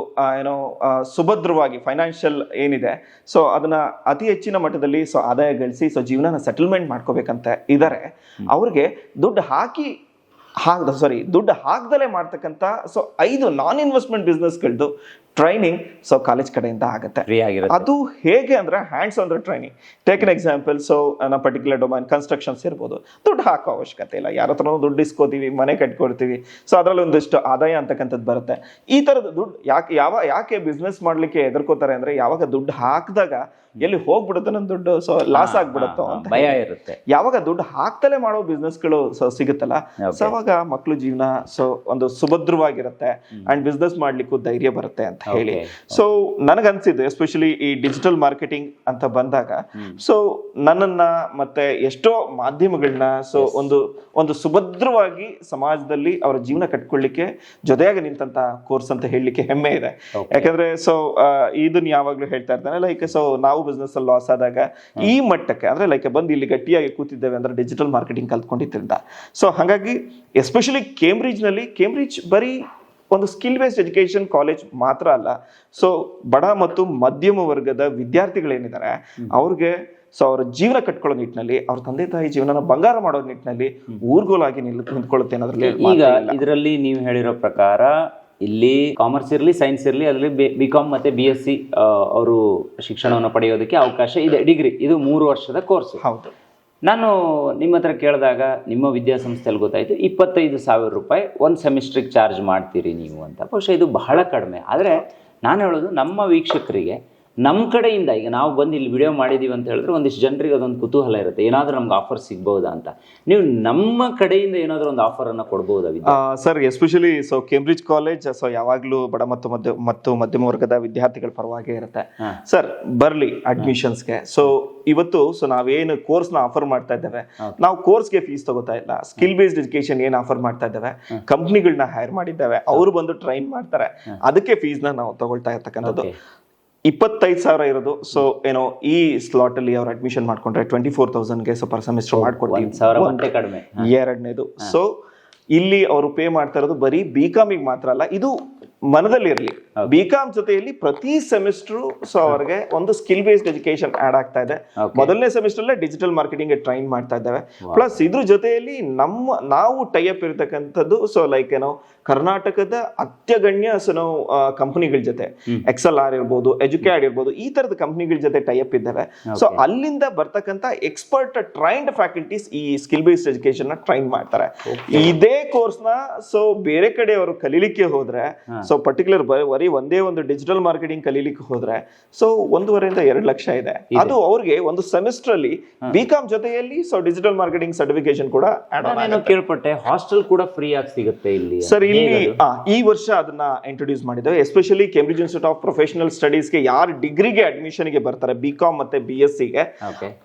ಸುಭದ್ರವಾಗಿ ಫೈನಾನ್ಷಿಯಲ್ ಏನಿದೆ ಅದನ್ನ ಅತಿ ಹೆಚ್ಚಿನ ಮಟ್ಟದಲ್ಲಿ ಆದಾಯ ಗಳಿಸಿ ಜೀವನನ ಸೆಟಲ್ಮೆಂಟ್ ಮಾಡ್ಕೋಬೇಕಂತ ಇದಾರೆ, ಅವ್ರಿಗೆ ದುಡ್ಡು ಹಾಕ್ದಲೇ ಮಾಡ್ತಕ್ಕಂಥ 5 ನಾನ್ ಇನ್ವೆಸ್ಟ್ಮೆಂಟ್ ಬಿಸ್ನೆಸ್ಗಳದ್ದು ಟ್ರೈನಿಂಗ್ ಸೊ ಕಾಲೇಜ್ ಕಡೆಯಿಂದ ಆಗುತ್ತೆ. ಫ್ರೀ ಆಗಿರುತ್ತೆ. ಅದು ಹೇಗೆ ಅಂದ್ರೆ hands on the training. Take an example, so ನನ್ನ ಪರ್ಟಿಕ್ಯುಲರ್ ಡೊಮೈನ್ ಕನ್ಸ್ಟ್ರಕ್ಷನ್ಸ್ ಇರ್ಬೋದು, ದುಡ್ಡು ಹಾಕೋ ಅವಶ್ಯಕತೆ ಇಲ್ಲ, ಯಾರ ಹತ್ರ ದುಡ್ಡು ಇಸ್ಕೋತೀವಿ, ಮನೆ ಕಟ್ಕೊಡ್ತೀವಿ, ಸೊ ಅದರಲ್ಲಿ ಒಂದಿಷ್ಟು ಆದಾಯ ಅಂತಕ್ಕಂಥದ್ದು ಬರುತ್ತೆ. ಈ ತರದ ದುಡ್ಡು ಯಾಕೆ ಬಿಸ್ನೆಸ್ ಮಾಡ್ಲಿಕ್ಕೆ ಎದುರ್ಕೋತಾರೆ ಅಂದ್ರೆ, ಯಾವಾಗ ದುಡ್ಡು ಹಾಕಿದಾಗ ಎಲ್ಲಿ ಹೋಗ್ಬಿಡುತ್ತೆ ನನ್ನ ದುಡ್ಡು, ಸೊ ಲಾಸ್ ಆಗ್ಬಿಡುತ್ತೋ ಅಂತ ಭಯ ಇರುತ್ತೆ. ಯಾವಾಗ ದುಡ್ಡು ಹಾಕ್ತಲೇ ಮಾಡೋ ಬಿಸ್ನೆಸ್ಗಳು ಸಿಗುತ್ತಲ್ಲ, ಸೊ ಅವಾಗ ಮಕ್ಳು ಜೀವನ ಸೊ ಒಂದು ಸುಭದ್ರವಾಗಿರುತ್ತೆ ಅಂಡ್ ಬಿಸ್ನೆಸ್ ಮಾಡ್ಲಿಕ್ಕೂ ಧೈರ್ಯ ಬರುತ್ತೆ ಅಂತ ಹೇಳಿ. ಸೊ ನನಗನ್ಸಿದ್ದು ಎಸ್ಪೆಷಲಿ ಈ ಡಿಜಿಟಲ್ ಮಾರ್ಕೆಟಿಂಗ್ ಅಂತ ಬಂದಾಗ, ಸೊ ನನ್ನನ್ನ ಮತ್ತೆ ಎಷ್ಟೋ ಮಾಧ್ಯಮಗಳನ್ನ ಸೊ ಒಂದು ಸುಭದ್ರವಾಗಿ ಸಮಾಜದಲ್ಲಿ ಅವರ ಜೀವನ ಕಟ್ಕೊಳ್ಳಿಕ್ಕೆ ಜೊತೆಯಾಗಿ ನಿಂತ ಕೋರ್ಸ್ ಅಂತ ಹೇಳಲಿಕ್ಕೆ ಹೆಮ್ಮೆ ಇದೆ. ಯಾಕಂದ್ರೆ ಸೊ ಇದನ್ನ ಯಾವಾಗ್ಲೂ ಹೇಳ್ತಾ ಇರ್ತಾನೆ, ಲೈಕ್ ಸೊ ನಾವು ಬಿಸ್ನೆಸ್ ಅಲ್ಲಿ ಲಾಸ್ ಆದಾಗ ಈ ಮಟ್ಟಕ್ಕೆ ಅಂದ್ರೆ ಲೈಕ್ ಬಂದು ಇಲ್ಲಿ ಗಟ್ಟಿಯಾಗಿ ಕೂತಿದ್ದೇವೆ ಅಂದ್ರೆ ಡಿಜಿಟಲ್ ಮಾರ್ಕೆಟಿಂಗ್ ಕಲ್ತ್ಕೊಂಡಿದ್ರಿಂದ. ಸೊ ಹಾಗಾಗಿ ಎಸ್ಪೆಷಲಿ ಕೇಂಬ್ರಿಡ್ಜ್ ಬರೀ ಒಂದು ಸ್ಕಿಲ್ ಬೇಸ್ಡ್ ಎಜುಕೇಶನ್ ಕಾಲೇಜ್ ಮಾತ್ರ ಅಲ್ಲ, ಸೊ ಬಡ ಮತ್ತು ಮಧ್ಯಮ ವರ್ಗದ ವಿದ್ಯಾರ್ಥಿಗಳೇನಿದ್ದಾರೆ ಅವ್ರಿಗೆ ಸೊ ಅವರ ಜೀವನ ಕಟ್ಕೊಳ್ಳೋ ನಿಟ್ಟಿನಲ್ಲಿ, ಅವ್ರ ತಂದೆ ತಾಯಿ ಜೀವನ ಬಂಗಾರ ಮಾಡೋ ನಿಟ್ಟಿನಲ್ಲಿ ಊರ್ಗೋಲಾಗಿ ನಿಂತ್ಕೊಳ್ಳುತ್ತೆ ಅನ್ನೋದ್ರಲ್ಲಿ ಈಗ ಇದರಲ್ಲಿ ನೀವು ಹೇಳಿರೋ ಪ್ರಕಾರ ಇಲ್ಲಿ ಕಾಮರ್ಸ್ ಇರಲಿ, ಸೈನ್ಸ್ ಇರಲಿ, ಅದರಲ್ಲಿ BCom ಮತ್ತೆ BSc ಅವರು ಶಿಕ್ಷಣವನ್ನು ಪಡೆಯೋದಕ್ಕೆ ಅವಕಾಶ ಇದೆ. ಡಿಗ್ರಿ ಇದು 3 ವರ್ಷದ ಕೋರ್ಸ್. ಹೌದು. ನಾನು ನಿಮ್ಮ ಹತ್ರ ಕೇಳಿದಾಗ ನಿಮ್ಮ ವಿದ್ಯಾಸಂಸ್ಥೆಯಲ್ಲಿ ಗೊತ್ತಾಯಿತು 25,000 ರೂಪಾಯಿ ಒಂದು ಸೆಮಿಸ್ಟ್ರಿಗೆ ಚಾರ್ಜ್ ಮಾಡ್ತೀರಿ ನೀವು ಅಂತ. ಬಹುಶಃ ಇದು ಬಹಳ ಕಡಿಮೆ. ಆದರೆ ನಾನು ಹೇಳೋದು ನಮ್ಮ ವೀಕ್ಷಕರಿಗೆ ನಮ್ಮ ಕಡೆಯಿಂದ, ಈಗ ನಾವು ಬಂದು ಇಲ್ಲಿ ವಿಡಿಯೋ ಮಾಡಿದ್ದೀವಿ ಅಂತ ಹೇಳಿದ್ರೆ ಒಂದಿಷ್ಟು ಜನರಿಗೆ ಅದೊಂದು ಕುತೂಹಲ ಇರುತ್ತೆ, ಏನಾದರೂ ನಮ್ಗೆ ಆಫರ್ ಸಿಗ್ಬೋದಾ ಅಂತ. ನೀವು ನಮ್ಮ ಕಡೆಯಿಂದ ಏನಾದರೂ ಒಂದು ಆಫರನ್ನು ಕೊಡ್ಬೋದಾ? Sir, especially so Cambridge college so ಯಾವಾಗಲೂ ಬಡ ಮತ್ತು ಮಧ್ಯಮ ವರ್ಗದ ವಿದ್ಯಾರ್ಥಿಗಳ ಪರವಾಗಿ ಇರುತ್ತೆ. ಸರ್ ಬರ್ಲಿ ಅಡ್ಮಿಷನ್ಸ್ಗೆ. ಸೊ ಇವತ್ತು ಸೊ ನಾವೇನು ಕೋರ್ಸ್ನ ಆಫರ್ ಮಾಡ್ತಾ ಇದ್ದೇವೆ, ನಾವು ಕೋರ್ಸ್ಗೆ ಫೀಸ್ ತಗೋತಾ ಇಲ್ಲ. ಸ್ಕಿಲ್ ಬೇಸ್ಡ್ ಎಜುಕೇಶನ್ ಏನು ಆಫರ್ ಮಾಡ್ತಾ ಇದ್ದೇವೆ, ಕಂಪ್ನಿಗಳನ್ನ ಹೈರ್ ಮಾಡಿದ್ದೇವೆ, ಅವರು ಬಂದು ಟ್ರೈನ್ ಮಾಡ್ತಾರೆ, ಅದಕ್ಕೆ ಫೀಸ್ನ ನಾವು ತಗೊಳ್ತಾ ಇರ್ತಕ್ಕಂಥದ್ದು. 25,000 ಇರೋದು. ಸೊ ಏನೋ ಈ ಸ್ಲಾಟ್ ಅಲ್ಲಿ ಅವ್ರು ಅಡ್ಮಿಷನ್ ಮಾಡ್ಕೊಂಡ್ರೆ 24,000ಗೆ ಸೊ ಪರ್ ಸೆಮಿಸ್ಟರ್ ಮಾಡ್ಕೊಡ್ತೀವಿ. ಕಡಿಮೆ. ಎರಡನೇದು, ಸೊ ಇಲ್ಲಿ ಅವರು ಪೇ ಮಾಡ್ತಾ ಇರೋದು ಬರೀ BComಗೆ ಮಾತ್ರ ಅಲ್ಲ, ಇದು ಮನದಲ್ಲಿ ಇರಲಿ. BCom ಜೊತೆಯಲ್ಲಿ ಪ್ರತಿ ಸೆಮಿಸ್ಟರ್ ಸೊ ಅವ್ರಿಗೆ ಒಂದು ಸ್ಕಿಲ್ ಬೇಸ್ಡ್ ಎಜುಕೇಶನ್ ಆಡ್ ಆಗ್ತಾ ಇದೆ. ಮೊದಲನೇ ಸೆಮಿಸ್ಟರ್ ಅಲ್ಲೇ ಡಿಜಿಟಲ್ ಮಾರ್ಕೆಟಿಂಗ್ ಟ್ರೈನ್ ಮಾಡ್ತಾ ಇದ್ದೇವೆ. ಪ್ಲಸ್ ಇದ್ರ ಜೊತೆಯಲ್ಲಿ ನಾವು ಟೈಅಪ್ ಇರತಕ್ಕಂಥದ್ದು ಸೊ ಲೈಕ್ ಏನೋ ಕರ್ನಾಟಕದ ಅತ್ಯಗಣ್ಯ ಸೊ ನಾವು ಕಂಪನಿಗಳ ಜೊತೆ XLR ಇರ್ಬೋದು, ಎಜುಕ್ಯಾಡ್ ಇರ್ಬೋದು, ಈ ತರದ ಕಂಪನಿಗಳ ಜೊತೆ ಟೈಅಪ್ ಇದ್ದೇವೆ. ಸೊ ಅಲ್ಲಿಂದ ಬರ್ತಕ್ಕಂಥ ಎಕ್ಸ್ಪರ್ಟ್ ಟ್ರೈನ್ಡ್ ಫ್ಯಾಕಲ್ಟೀಸ್ ಈ ಸ್ಕಿಲ್ ಬೇಸ್ಡ್ ಎಜುಕೇಶನ್ ನ ಟ್ರೈನ್ ಮಾಡ್ತಾರೆ. ಇದೇ ಕೋರ್ಸ್ ನ ಸೊ ಬೇರೆ ಕಡೆ ಅವರು ಕಲೀಲಿಕ್ಕೆ ಹೋದ್ರೆ, ಸೊ ಪರ್ಟಿಕ್ಯುಲರ್ ಬರೀ ಒಂದೇ ಒಂದು ಡಿಜಿಟಲ್ ಮಾರ್ಕೆಟಿಂಗ್ ಕಲೀಲಿಕ್ಕೆ ಹೋದ್ರೆ ಸೊ 1.5 ಇಂದ 2 ಲಕ್ಷ ಇದೆ. ಅದು ಅವ್ರಿಗೆ ಒಂದು ಸೆಮಿಸ್ಟರ್ ಅಲ್ಲಿ BCom ಜೊತೆಯಲ್ಲಿ ಸೊ ಡಿಜಿಟಲ್ ಮಾರ್ಕೆಟಿಂಗ್ ಸರ್ಟಿಫಿಕೇಶನ್ ಕೂಡ ಕೇಳ್ಪಟ್ಟೆ. ಹಾಸ್ಟೆಲ್ ಕೂಡ ಫ್ರೀ ಆಗಿ ಸಿಗುತ್ತೆ ಇಲ್ಲಿ. ಸರ್, ಇಲ್ಲಿ ಈ ವರ್ಷ ಅದನ್ನ ಇಂಟ್ರೊಡ್ಯೂಸ್ ಮಾಡಿದ್ದೇವೆ. Especially Cambridge institute of professional ಸ್ಟಡೀಸ್ಗೆ ಯಾರು ಡಿಗ್ರಿಗೆ ಅಡ್ಮಿಷನ್ಗೆ ಬರ್ತಾರೆ BCom ಮತ್ತೆ BScಗೆ,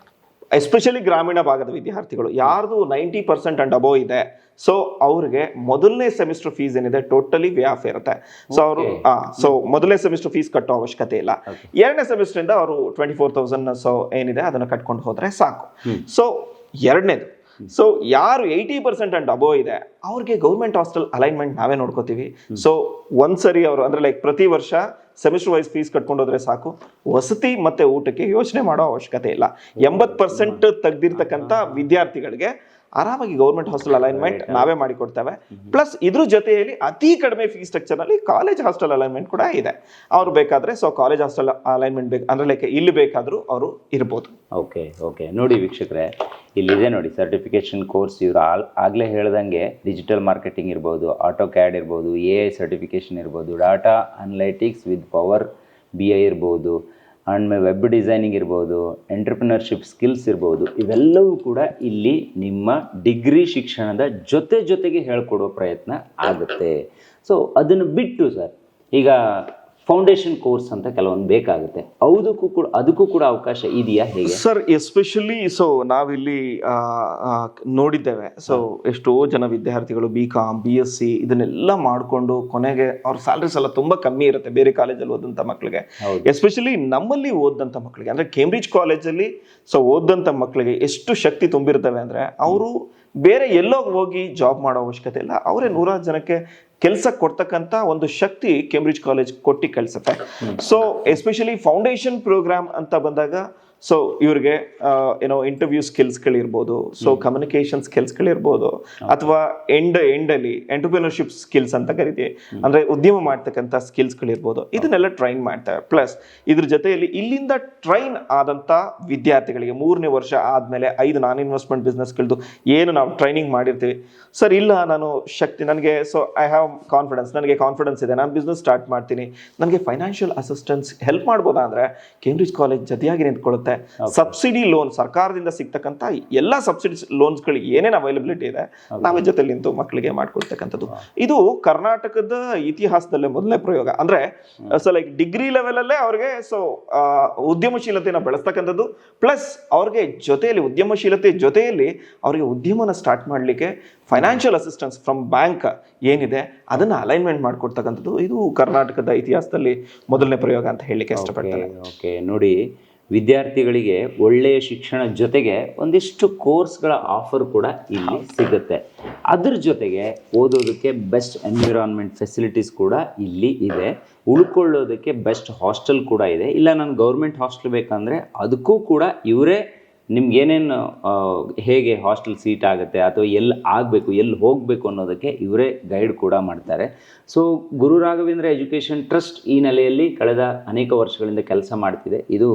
ಎಸ್ಪೆಷಲಿ ಗ್ರಾಮೀಣ ಭಾಗದ ವಿದ್ಯಾರ್ಥಿಗಳು ಯಾರ್ದು 90% ಅಂಡ್ ಅಬೋವ್ ಇದೆ, ಸೊ ಅವ್ರಿಗೆ ಮೊದಲನೇ ಸೆಮಿಸ್ಟರ್ ಫೀಸ್ ಏನಿದೆ ಟೋಟಲಿ ವೇ ಆಫ್ ಇರುತ್ತೆ. ಸೊ ಅವರು ಸೊ ಮೊದಲನೇ ಸೆಮಿಸ್ಟರ್ ಫೀಸ್ ಕಟ್ಟೋ ಅವಶ್ಯಕತೆ ಇಲ್ಲ. ಎರಡನೇ ಸೆಮಿಸ್ಟರ್ ಇಂದ ಅವರು 24,000 ಸೊ ಏನಿದೆ ಅದನ್ನ ಕಟ್ಕೊಂಡು ಹೋದ್ರೆ ಸಾಕು. ಸೊ ಎರಡನೇದು, ಸೊ ಯಾರು 80% ಅಂಡ್ ಅಬೋವ್ ಇದೆ ಅವ್ರಿಗೆ ಗೌರ್ಮೆಂಟ್ ಹಾಸ್ಟೆಲ್ ಅಲೈನ್ಮೆಂಟ್ ನಾವೇ ನೋಡ್ಕೋತೀವಿ. ಸೊ ಒಂದ್ಸರಿ ಅವರು ಅಂದ್ರೆ ಲೈಕ್ ಪ್ರತಿ ವರ್ಷ ಸೆಮಿಸ್ಟರ್ ವೈಸ್ ಫೀಸ್ ಕಟ್ಕೊಂಡು ಹೋದ್ರೆ ಸಾಕು. ವಸತಿ ಮತ್ತೆ ಊಟಕ್ಕೆ ಯೋಚನೆ ಮಾಡೋ ಅವಶ್ಯಕತೆ ಇಲ್ಲ. 80% ತೆಗ್ದಿರ್ತಕ್ಕಂಥ ವಿದ್ಯಾರ್ಥಿಗಳಿಗೆ ಆರಾಮಾಗಿ ಗೌರ್ಮೆಂಟ್ ಹಾಸ್ಟೆಲ್ ಅಲೈನ್ಮೆಂಟ್ ನಾವೇ ಮಾಡಿಕೊಡ್ತೇವೆ. ಪ್ಲಸ್ ಇದ್ರ ಜೊತೆಯಲ್ಲಿ ಅತಿ ಕಡಿಮೆ ಫೀಸ್ ಸ್ಟ್ರಕ್ಚರ್ ನಲ್ಲಿ ಕಾಲೇಜ್ ಹಾಸ್ಟೆಲ್ ಅಲೈನ್ಮೆಂಟ್ ಕೂಡ ಇದೆ. ಅವ್ರು ಬೇಕಾದ್ರೆ ಸೊ ಕಾಲೇಜ್ ಹಾಸ್ಟೆಲ್ ಅಲೈನ್ಮೆಂಟ್ ಬೇಕು ಅಂದ್ರೆ ಲೈಕ್ ಇಲ್ಲಿ ಬೇಕಾದ್ರೂ ಅವರು ಇರ್ಬೋದು. ಓಕೆ ನೋಡಿ ವೀಕ್ಷಕರೇ, ಇಲ್ಲಿದೆ ನೋಡಿ ಸರ್ಟಿಫಿಕೇಶನ್ ಕೋರ್ಸ್. ಇವರು ಆಗ್ಲೇ ಹೇಳ್ದಂಗೆ ಡಿಜಿಟಲ್ ಮಾರ್ಕೆಟಿಂಗ್ ಇರ್ಬೋದು, ಆಟೋ ಕ್ಯಾಡ್ ಇರ್ಬೋದು, AI ಸರ್ಟಿಫಿಕೇಶನ್ ಇರ್ಬೋದು, ಡಾಟಾ ಅನಲೈಟಿಕ್ಸ್ ವಿತ್ ಪವರ್ BI ಇರ್ಬೋದು, ಆ್ಯಂಡ್ ವೆಬ್ ಡಿಸೈನಿಂಗ್ ಇರ್ಬೋದು, ಎಂಟರ್ಪ್ರಿನರ್ಶಿಪ್ ಸ್ಕಿಲ್ಸ್ ಇರ್ಬೋದು, ಇವೆಲ್ಲವೂ ಕೂಡ ಇಲ್ಲಿ ನಿಮ್ಮ ಡಿಗ್ರಿ ಶಿಕ್ಷಣದ ಜೊತೆಗೆ ಹೇಳ್ಕೊಡುವ ಪ್ರಯತ್ನ ಆಗುತ್ತೆ. ಸೊ ಅದನ್ನು ಬಿಟ್ಟು ಸರ್, ಈಗ ಫೌಂಡೇಶನ್ ಕೋರ್ಸ್ ಅಂತ ಕೆಲವೊಂದು ಬೇಕಾಗುತ್ತೆ, ಅದಕ್ಕೂ ಕೂಡ ಅವಕಾಶ ಇದೆಯಾ, ಹೇಗೆ ಸರ್? ಎಸ್ಪೆಷಲಿ ಸೊ ನಾವಿಲ್ಲಿ ನೋಡಿದ್ದೇವೆ, ಸೊ ಎಷ್ಟೋ ಜನ ವಿದ್ಯಾರ್ಥಿಗಳು BCom BSc ಇದನ್ನೆಲ್ಲ ಮಾಡಿಕೊಂಡು ಕೊನೆಗೆ ಅವ್ರ ಸ್ಯಾಲರೀಸ್ ಎಲ್ಲ ತುಂಬಾ ಕಮ್ಮಿ ಇರುತ್ತೆ ಬೇರೆ ಕಾಲೇಜಲ್ಲಿ ಓದಂತ ಮಕ್ಕಳಿಗೆ. ಎಸ್ಪೆಷಲಿ ನಮ್ಮಲ್ಲಿ ಓದಂತ ಮಕ್ಕಳಿಗೆ ಅಂದ್ರೆ ಕೇಂಬ್ರಿಡ್ಜ್ ಕಾಲೇಜಲ್ಲಿ ಸೊ ಓದಂತ ಮಕ್ಕಳಿಗೆ ಎಷ್ಟು ಶಕ್ತಿ ತುಂಬಿರ್ತವೆ ಅಂದ್ರೆ ಅವರು ಬೇರೆ ಎಲ್ಲೋ ಹೋಗಿ ಜಾಬ್ ಮಾಡೋ ಅವಶ್ಯಕತೆ ಇಲ್ಲ. ಅವರೇ 100 ಜನಕ್ಕೆ ಕೆಲಸ ಕೊಡ್ತಕ್ಕಂಥ ಒಂದು ಶಕ್ತಿ ಕೇಂಬ್ರಿಡ್ಜ್ ಕಾಲೇಜ್ ಕೊಟ್ಟಿ ಕಳಿಸುತ್ತೆ. ಸೊ ಎಸ್ಪೆಷಲಿ ಫೌಂಡೇಶನ್ ಪ್ರೋಗ್ರಾಮ್ ಅಂತ ಬಂದಾಗ ಸೊ ಇವ್ರಿಗೆ ಏನೋ ಇಂಟರ್ವ್ಯೂ ಸ್ಕಿಲ್ಸ್ಗಳಿರ್ಬೋದು, ಸೊ ಕಮ್ಯುನಿಕೇಶನ್ ಸ್ಕಿಲ್ಸ್ಗಳಿರ್ಬೋದು, ಅಥವಾ ಎಂಡಲ್ಲಿ ಎಂಟರ್ಪ್ರಿನರ್ಶಿಪ್ ಸ್ಕಿಲ್ಸ್ ಅಂತ ಕರಿತೀವಿ, ಅಂದ್ರೆ ಉದ್ಯಮ ಮಾಡ್ತಕ್ಕಂಥ ಸ್ಕಿಲ್ಸ್ಗಳಿರ್ಬೋದು, ಇದನ್ನೆಲ್ಲ ಟ್ರೈನ್ ಮಾಡ್ತಾರೆ. ಪ್ಲಸ್ ಇದ್ರ ಜೊತೆಯಲ್ಲಿ ಇಲ್ಲಿಂದ ಟ್ರೈನ್ ಆದಂತ ವಿದ್ಯಾರ್ಥಿಗಳಿಗೆ 3ನೇ ವರ್ಷ ಆದ್ಮೇಲೆ 5 ನಾನ್ ಇನ್ವೆಸ್ಟ್ಮೆಂಟ್ ಬಿಸ್ನೆಸ್ಗಳದ್ದು ಏನು ನಾವು ಟ್ರೈನಿಂಗ್ ಮಾಡಿರ್ತೀವಿ. ಸರ್ ಇಲ್ಲ ನಾನು ನನಗೆ ಸೊ ಐ ಹ್ಯಾವ್ ಕಾನ್ಫಿಡೆನ್ಸ್ ಇದೆ, ನಾನು ಬಿಸ್ನೆಸ್ ಸ್ಟಾರ್ಟ್ ಮಾಡ್ತೀನಿ, ನನಗೆ ಫೈನಾನ್ಷಿಯಲ್ ಅಸಿಸ್ಟೆನ್ಸ್ ಹೆಲ್ಪ್ ಮಾಡ್ಬೋದಾ ಅಂದ್ರೆ ಕೇಂಬ್ರಿಡ್ಜ್ ಕಾಲೇಜ್ ಜೊತೆಯಾಗಿ ನಿಂತ್ಕೊಳ್ಳುತ್ತೆ. ಸಬ್ಸಿಡಿ ಲೋನ್ ಸರ್ಕಾರದಿಂದ ಸಿಗ್ತಕ್ಕಂಥ ಎಲ್ಲ ಸಬ್ಸಿಡಿ ಲೋನ್ಸ್ಗಳು ಏನೇನು ಅವೈಲಬಿಲಿಟಿ ಇದೆ ನಾವೇ ಜೊತೆ ನಿಂತು ಮಕ್ಕಳಿಗೆ ಮಾಡ್ಕೊಳ್ತಕ್ಕಂಥದ್ದು. ಇದು ಕರ್ನಾಟಕದ ಇತಿಹಾಸದಲ್ಲೇ ಮೊದಲನೇ ಪ್ರಯೋಗ. ಅಂದ್ರೆ ಸೊ ಲೈಕ್ ಡಿಗ್ರಿ ಲೆವೆಲ್ ಅಲ್ಲೇ ಅವ್ರಿಗೆ ಸೊ ಉದ್ಯಮಶೀಲತೆನ ಬೆಳೆಸ್ತಕ್ಕಂಥದ್ದು, ಪ್ಲಸ್ ಅವ್ರಿಗೆ ಜೊತೆಯಲ್ಲಿ ಉದ್ಯಮಶೀಲತೆ ಜೊತೆಯಲ್ಲಿ ಅವ್ರಿಗೆ ಉದ್ಯಮನ ಸ್ಟಾರ್ಟ್ ಮಾಡಲಿಕ್ಕೆ ಫೈನಾನ್ಷಿಯಲ್ ಅಸಿಸ್ಟೆನ್ಸ್ ಫ್ರಮ್ ಬ್ಯಾಂಕ್ ಏನಿದೆ ಅದನ್ನ ಅಲೈನ್ಮೆಂಟ್ ಮಾಡ್ಕೊಡ್ತಕ್ಕಂಥದ್ದು ಇದು ಕರ್ನಾಟಕದ ಇತಿಹಾಸದಲ್ಲಿ ಮೊದಲನೇ ಪ್ರಯೋಗ ಅಂತ ಹೇಳಲಿಕ್ಕೆ ಇಷ್ಟಪಡ್ತೇನೆ. ಓಕೆ, ನೋಡಿ, ವಿದ್ಯಾರ್ಥಿಗಳಿಗೆ ಒಳ್ಳೆಯ ಶಿಕ್ಷಣ ಜೊತೆಗೆ ಒಂದಿಷ್ಟು ಕೋರ್ಸ್ಗಳ ಆಫರ್ ಕೂಡ ಇಲ್ಲಿ ಸಿಗುತ್ತೆ. ಅದ್ರ ಜೊತೆಗೆ ಓದೋದಕ್ಕೆ ಬೆಸ್ಟ್ ಎನ್ವಿರಾನ್ಮೆಂಟ್ ಫೆಸಿಲಿಟೀಸ್ ಕೂಡ ಇಲ್ಲಿ ಇದೆ. ಉಳ್ಕೊಳ್ಳೋದಕ್ಕೆ ಬೆಸ್ಟ್ ಹಾಸ್ಟೆಲ್ ಕೂಡ ಇದೆ. ಇಲ್ಲ ನಾನು ಗೌರ್ಮೆಂಟ್ ಹಾಸ್ಟೆಲ್ ಬೇಕಂದರೆ ಅದಕ್ಕೂ ಕೂಡ ಇವರೇ ನಿಮ್ಗೇನೇನು ಹೇಗೆ ಹಾಸ್ಟೆಲ್ ಸೀಟ್ ಆಗುತ್ತೆ ಅಥವಾ ಎಲ್ಲಿ ಆಗಬೇಕು ಎಲ್ಲಿ ಹೋಗಬೇಕು ಅನ್ನೋದಕ್ಕೆ ಇವರೇ ಗೈಡ್ ಕೂಡ ಮಾಡ್ತಾರೆ. ಸೊ ಗುರು ರಾಘವೇಂದ್ರ ಎಜುಕೇಷನ್ ಟ್ರಸ್ಟ್ ಈ ನೆಲೆಯಲ್ಲಿ ಕಳೆದ ಅನೇಕ ವರ್ಷಗಳಿಂದ ಕೆಲಸ ಮಾಡ್ತಿದೆ. ಇದು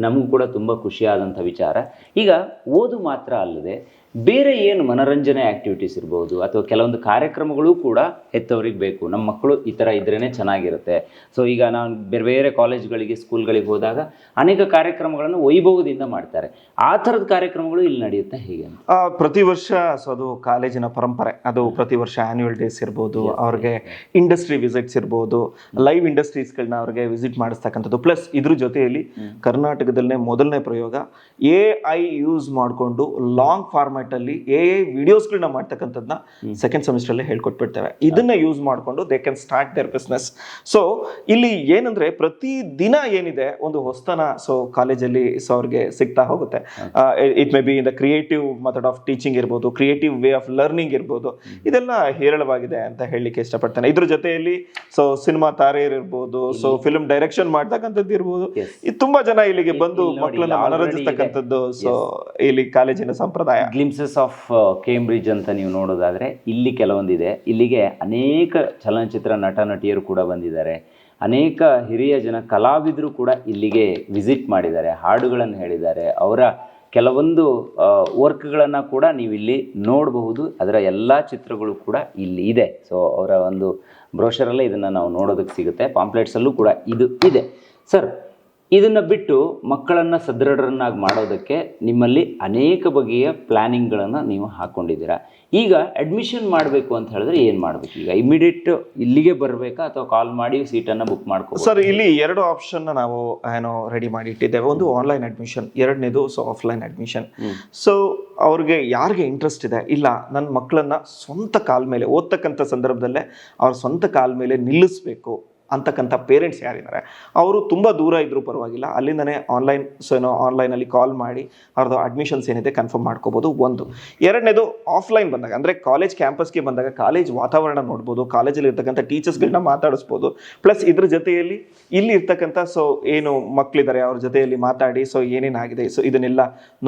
ನಮಗೂ ಕೂಡ ತುಂಬ ಖುಷಿಯಾದಂಥ ವಿಚಾರ. ಈಗ ಓದು ಮಾತ್ರ ಅಲ್ಲದೆ ಬೇರೆ ಏನು ಮನೋರಂಜನೆ ಆ್ಯಕ್ಟಿವಿಟೀಸ್ ಇರ್ಬೋದು ಅಥವಾ ಕೆಲವೊಂದು ಕಾರ್ಯಕ್ರಮಗಳು ಕೂಡ ಹೆತ್ತವರಿಗೆ ಬೇಕು. ನಮ್ಮ ಮಕ್ಕಳು ಈ ಥರ ಇದ್ರೇ ಚೆನ್ನಾಗಿರುತ್ತೆ. ಸೊ ಈಗ ನಾನು ಬೇರೆ ಬೇರೆ ಕಾಲೇಜ್ಗಳಿಗೆ ಸ್ಕೂಲ್ಗಳಿಗೆ ಹೋದಾಗ ಅನೇಕ ಕಾರ್ಯಕ್ರಮಗಳನ್ನು ವೈಭವದಿಂದ ಮಾಡ್ತಾರೆ. ಆ ಥರದ ಕಾರ್ಯಕ್ರಮಗಳು ಇಲ್ಲಿ ನಡೆಯುತ್ತೆ ಹೇಗೆ? ಪ್ರತಿ ವರ್ಷ ಸೊ ಅದು ಕಾಲೇಜಿನ ಪರಂಪರೆ. ಅದು ಪ್ರತಿ ವರ್ಷ ಆನ್ಯುವಲ್ ಡೇಸ್ ಇರ್ಬೋದು, ಅವ್ರಿಗೆ ಇಂಡಸ್ಟ್ರಿ ವಿಸಿಟ್ಸ್ ಇರ್ಬೋದು, ಲೈವ್ ಇಂಡಸ್ಟ್ರೀಸ್ಗಳನ್ನ ಅವ್ರಿಗೆ ವಿಸಿಟ್ ಮಾಡಿಸ್ತಕ್ಕಂಥದ್ದು. ಪ್ಲಸ್ ಇದ್ರ ಜೊತೆಯಲ್ಲಿ ಕರ್ನಾಟಕದಲ್ಲೇ ಮೊದಲನೇ ಪ್ರಯೋಗ AI ಯೂಸ್ ಮಾಡಿಕೊಂಡು ಲಾಂಗ್ ಫಾರ್ಮ್ಯಾಟ್ ಅಲ್ಲಿ AI ವಿಡಿಯೋಸ್ಗಳನ್ನ ಮಾಡ್ತಕ್ಕಂಥದ್ದನ್ನ ಸೆಕೆಂಡ್ ಸೆಮಿಸ್ಟರ್ ಅಲ್ಲೇ ಹೇಳ್ಕೊಟ್ಬಿಡ್ತೇವೆ. ಇದನ್ನ ಯೂಸ್ ಮಾಡಿಕೊಂಡು they can start their business. So ಇಲ್ಲಿ ಏನಂದ್ರೆ ಪ್ರತಿ ದಿನ ಏನಿದೆ ಒಂದು ಹೊಸತನ ಸೊ ಕಾಲೇಜಲ್ಲಿ ಸೊ ಅವ್ರಿಗೆ ಸಿಗ್ತಾ ಹೋಗುತ್ತೆ. It may be in the creative method of teaching ಇರ್ಬೋದು, ಕ್ರಿಯೇಟಿವ್ ವೇ ಆಫ್ ಲರ್ನಿಂಗ್ ಇರ್ಬೋದು, ಇದೆಲ್ಲ ಹೇರಳವಾಗಿದೆ ಅಂತ ಹೇಳಲಿಕ್ಕೆ ಇಷ್ಟಪಡ್ತೇನೆ. ಇದ್ರ ಜೊತೆಯಲ್ಲಿ ಸೊ ಸಿನಿಮಾ ತಾರೆಯರು ಇರ್ಬೋದು, ಸೊ ಫಿಲ್ಮ್ ಡೈರೆಕ್ಷನ್ ಮಾಡ್ತಕ್ಕಂಥದ್ದು ಇರ್ಬೋದು, ಇದು ತುಂಬಾ ಜನ ಇಲ್ಲಿಗೆ ಬಂದು ಮಕ್ಕಳನ್ನ ಮನರಂಜಿಸ್ತಕ್ಕಂಥದ್ದು ಸೊ ಇಲ್ಲಿ ಕಾಲೇಜಿನ ಸಂಪ್ರದಾಯ. ಗ್ಲಿಮ್ಸಸ್ ಆಫ್ ಕೇಂಬ್ರಿಡ್ಜ್ ಅಂತ ನೀವು ನೋಡೋದಾದ್ರೆ ಇಲ್ಲಿ ಕೆಲವೊಂದಿದೆ. ಇಲ್ಲಿಗೆ ಅನೇಕ ಚಲನಚಿತ್ರ ನಟ ನಟಿಯರು ಕೂಡ ಬಂದಿದ್ದಾರೆ. ಅನೇಕ ಹಿರಿಯ ಜನ ಕಲಾವಿದರು ಕೂಡ ಇಲ್ಲಿಗೆ ವಿಸಿಟ್ ಮಾಡಿದ್ದಾರೆ, ಹಾಡುಗಳನ್ನು ಹೇಳಿದ್ದಾರೆ. ಅವರ ಕೆಲವೊಂದು ವರ್ಕ್ಗಳನ್ನು ಕೂಡ ನೀವು ಇಲ್ಲಿ ನೋಡಬಹುದು. ಅದರ ಎಲ್ಲ ಚಿತ್ರಗಳು ಕೂಡ ಇಲ್ಲಿ ಇದೆ. ಸೊ ಅವರ ಒಂದು ಬ್ರೋಷರಲ್ಲೇ ಇದನ್ನು ನಾವು ನೋಡೋದಕ್ಕೆ ಸಿಗುತ್ತೆ. ಪಾಂಪ್ಲೆಟ್ಸಲ್ಲೂ ಕೂಡ ಇದು ಇದೆ. ಸರ್, ಇದನ್ನು ಬಿಟ್ಟು ಮಕ್ಕಳನ್ನು ಸದೃಢರನ್ನಾಗಿ ಮಾಡೋದಕ್ಕೆ ನಿಮ್ಮಲ್ಲಿ ಅನೇಕ ಬಗೆಯ ಪ್ಲ್ಯಾನಿಂಗ್ಗಳನ್ನು ನೀವು ಹಾಕ್ಕೊಂಡಿದ್ದೀರಾ. ಈಗ ಅಡ್ಮಿಷನ್ ಮಾಡಬೇಕು ಅಂತ ಹೇಳಿದ್ರೆ ಏನು ಮಾಡಬೇಕು? ಈಗ ಇಮಿಡಿಯೇಟ್ ಇಲ್ಲಿಗೆ ಬರಬೇಕಾ ಅಥವಾ ಕಾಲ್ ಮಾಡಿ ಸೀಟನ್ನು ಬುಕ್ ಮಾಡ್ಕೋ? ಸರ್, ಇಲ್ಲಿ 2 ಆಪ್ಷನ್ ನಾವು ರೆಡಿ ಮಾಡಿ ಇಟ್ಟಿದ್ದೇವೆ. ಒಂದು ಆನ್ಲೈನ್ ಅಡ್ಮಿಷನ್, ಎರಡನೇದು ಸೊ ಆಫ್ಲೈನ್ ಅಡ್ಮಿಷನ್. ಸೊ ಅವ್ರಿಗೆ ಯಾರಿಗೆ ಇಂಟ್ರೆಸ್ಟ್ ಇದೆ, ಇಲ್ಲ ನನ್ನ ಮಕ್ಕಳನ್ನ ಸ್ವಂತ ಕಾಲ ಮೇಲೆ ಓದ್ತಕ್ಕಂಥ ಸಂದರ್ಭದಲ್ಲೇ ಅವ್ರ ಸ್ವಂತ ಕಾಲ ಮೇಲೆ ನಿಲ್ಲಿಸಬೇಕು ಅಂತಕ್ಕಂಥ ಪೇರೆಂಟ್ಸ್ ಯಾರಿದ್ದಾರೆ, ಅವರು ತುಂಬ ದೂರ ಇದ್ರೂ ಪರವಾಗಿಲ್ಲ, ಅಲ್ಲಿಂದನೇ ಆನ್ಲೈನ್ ಸೊ ಆನ್ಲೈನಲ್ಲಿ ಕಾಲ್ ಮಾಡಿ ಅವ್ರದ್ದು ಅಡ್ಮಿಷನ್ಸ್ ಏನಿದೆ ಕನ್ಫರ್ಮ್ ಮಾಡ್ಕೋಬೋದು. ಒಂದು. ಎರಡನೇದು ಆಫ್ಲೈನ್ ಬಂದಾಗ, ಅಂದರೆ ಕಾಲೇಜ್ ಕ್ಯಾಂಪಸ್ಗೆ ಬಂದಾಗ ಕಾಲೇಜ್ ವಾತಾವರಣ ನೋಡ್ಬೋದು, ಕಾಲೇಜಲ್ಲಿ ಇರ್ತಕ್ಕಂಥ ಟೀಚರ್ಸ್ಗಳನ್ನ ಮಾತಾಡಿಸ್ಬೋದು. ಪ್ಲಸ್ ಇದ್ರ ಜೊತೆಯಲ್ಲಿ ಇಲ್ಲಿ ಇರ್ತಕ್ಕಂಥ ಸೊ ಏನು ಮಕ್ಕಳಿದ್ದಾರೆ ಅವ್ರ ಜೊತೆಯಲ್ಲಿ ಮಾತಾಡಿ ಸೊ ಏನೇನಾಗಿದೆ ಸೊ ಇದನ್ನೆಲ್ಲ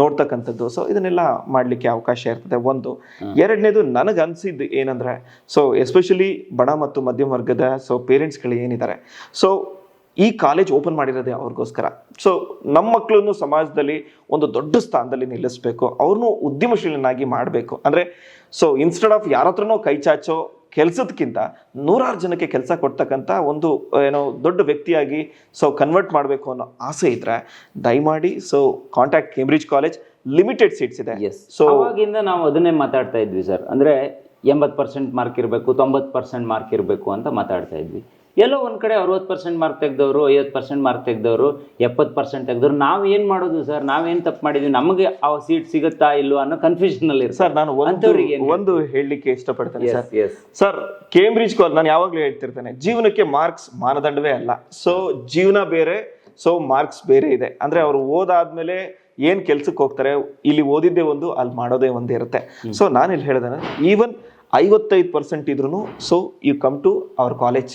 ನೋಡ್ತಕ್ಕಂಥದ್ದು, ಸೊ ಇದನ್ನೆಲ್ಲ ಮಾಡಲಿಕ್ಕೆ ಅವಕಾಶ ಇರ್ತದೆ. ಒಂದು. ಎರಡನೇದು ನನಗನ್ಸಿದ್ದು ಏನಂದರೆ ಸೊ ಎಸ್ಪೆಷಲಿ ಬಡ ಮತ್ತು ಮಧ್ಯಮ ವರ್ಗದ ಸೊ ಪೇರೆಂಟ್ಸ್ಗಳು ಏನಿದ್ದಾರೆ, ಸೊ ಈ ಕಾಲೇಜ್ ಓಪನ್ ಮಾಡಿರೋದೇ ಅವ್ರಿಗೋಸ್ಕರ. ಸೊ ನಮ್ಮ ಮಕ್ಕಳನ್ನು ಸಮಾಜದಲ್ಲಿ ಒಂದು ದೊಡ್ಡ ಸ್ಥಾನದಲ್ಲಿ ನಿಲ್ಲಿಸಬೇಕು, ಅವ್ರನ್ನೂ ಉದ್ಯಮಶೀಲನಾಗಿ ಮಾಡಬೇಕು. ಅಂದರೆ ಸೊ ಇನ್ಸ್ಟೆಡ್ ಆಫ್ ಯಾರ ಹತ್ರನೋ ಕೈ ಚಾಚೋ ಕೆಲಸದಕ್ಕಿಂತ 100 ಜನಕ್ಕೆ ಕೆಲಸ ಕೊಡ್ತಕ್ಕಂಥ ಒಂದು ದೊಡ್ಡ ವ್ಯಕ್ತಿಯಾಗಿ ಸೊ ಕನ್ವರ್ಟ್ ಮಾಡಬೇಕು ಅನ್ನೋ ಆಸೆ ಇದ್ರೆ ದಯಮಾಡಿ so contact Cambridge college. Limited seats ಇದೆ. ಸೊ ಅವಾಗಿಂದ ನಾವು ಅದನ್ನೇ ಮಾತಾಡ್ತಾ ಇದ್ವಿ ಸರ್. ಅಂದರೆ 80% ಮಾರ್ಕ್ ಇರಬೇಕು, 90% ಮಾರ್ಕ್ ಇರಬೇಕು ಅಂತ ಮಾತಾಡ್ತಾ ಇದ್ವಿ. ಎಲ್ಲೋ ಒಂದು ಕಡೆ 60% ಮಾರ್ಕ್ ತೆಗೆದವರು, 50% ಮಾರ್ಕ್ ತೆಗೆದವರು, 70% ತೆಗೆದವರು. ನಾವು ಏನು ಮಾಡೋದು ಸರ್? ನಾವೇನು ತಪ್ಪು ಮಾಡಿದ್ವಿ? ನಮಗೆ ಆ ಸೀಟ್ ಸಿಗುತ್ತಾ ಇಲ್ವೋ ಅನ್ನೋ ಕನ್ಫ್ಯೂಷನ್ ಅಲ್ಲಿ ಸರ್. ನಾನು ಒಂದು ಹೇಳಲಿಕ್ಕೆ ಇಷ್ಟಪಡ್ತೇನೆ ಸರ್. ಸರ್, ಕೇಂಬ್ರಿಡ್ಜ್ ಕಾಲೇಜ್ ನಾನು ಯಾವಾಗಲೂ ಹೇಳ್ತಿರ್ತೇನೆ, ಜೀವನಕ್ಕೆ ಮಾರ್ಕ್ಸ್ ಮಾನದಂಡವೇ ಅಲ್ಲ. ಸೊ ಜೀವನ ಬೇರೆ, ಸೊ ಮಾರ್ಕ್ಸ್ ಬೇರೆ ಇದೆ. ಅಂದರೆ ಅವರು ಓದಾದ್ಮೇಲೆ ಏನು ಕೆಲ್ಸಕ್ಕೆ ಹೋಗ್ತಾರೆ, ಇಲ್ಲಿ ಓದಿದ್ದೇ ಒಂದು, ಅಲ್ಲಿ ಮಾಡೋದೇ ಒಂದೇ ಇರುತ್ತೆ. ಸೊ ನಾನು ಇಲ್ಲಿ ಹೇಳಿದೆ, ಈವನ್ 55% ಇದ್ರೂ so you come to our college.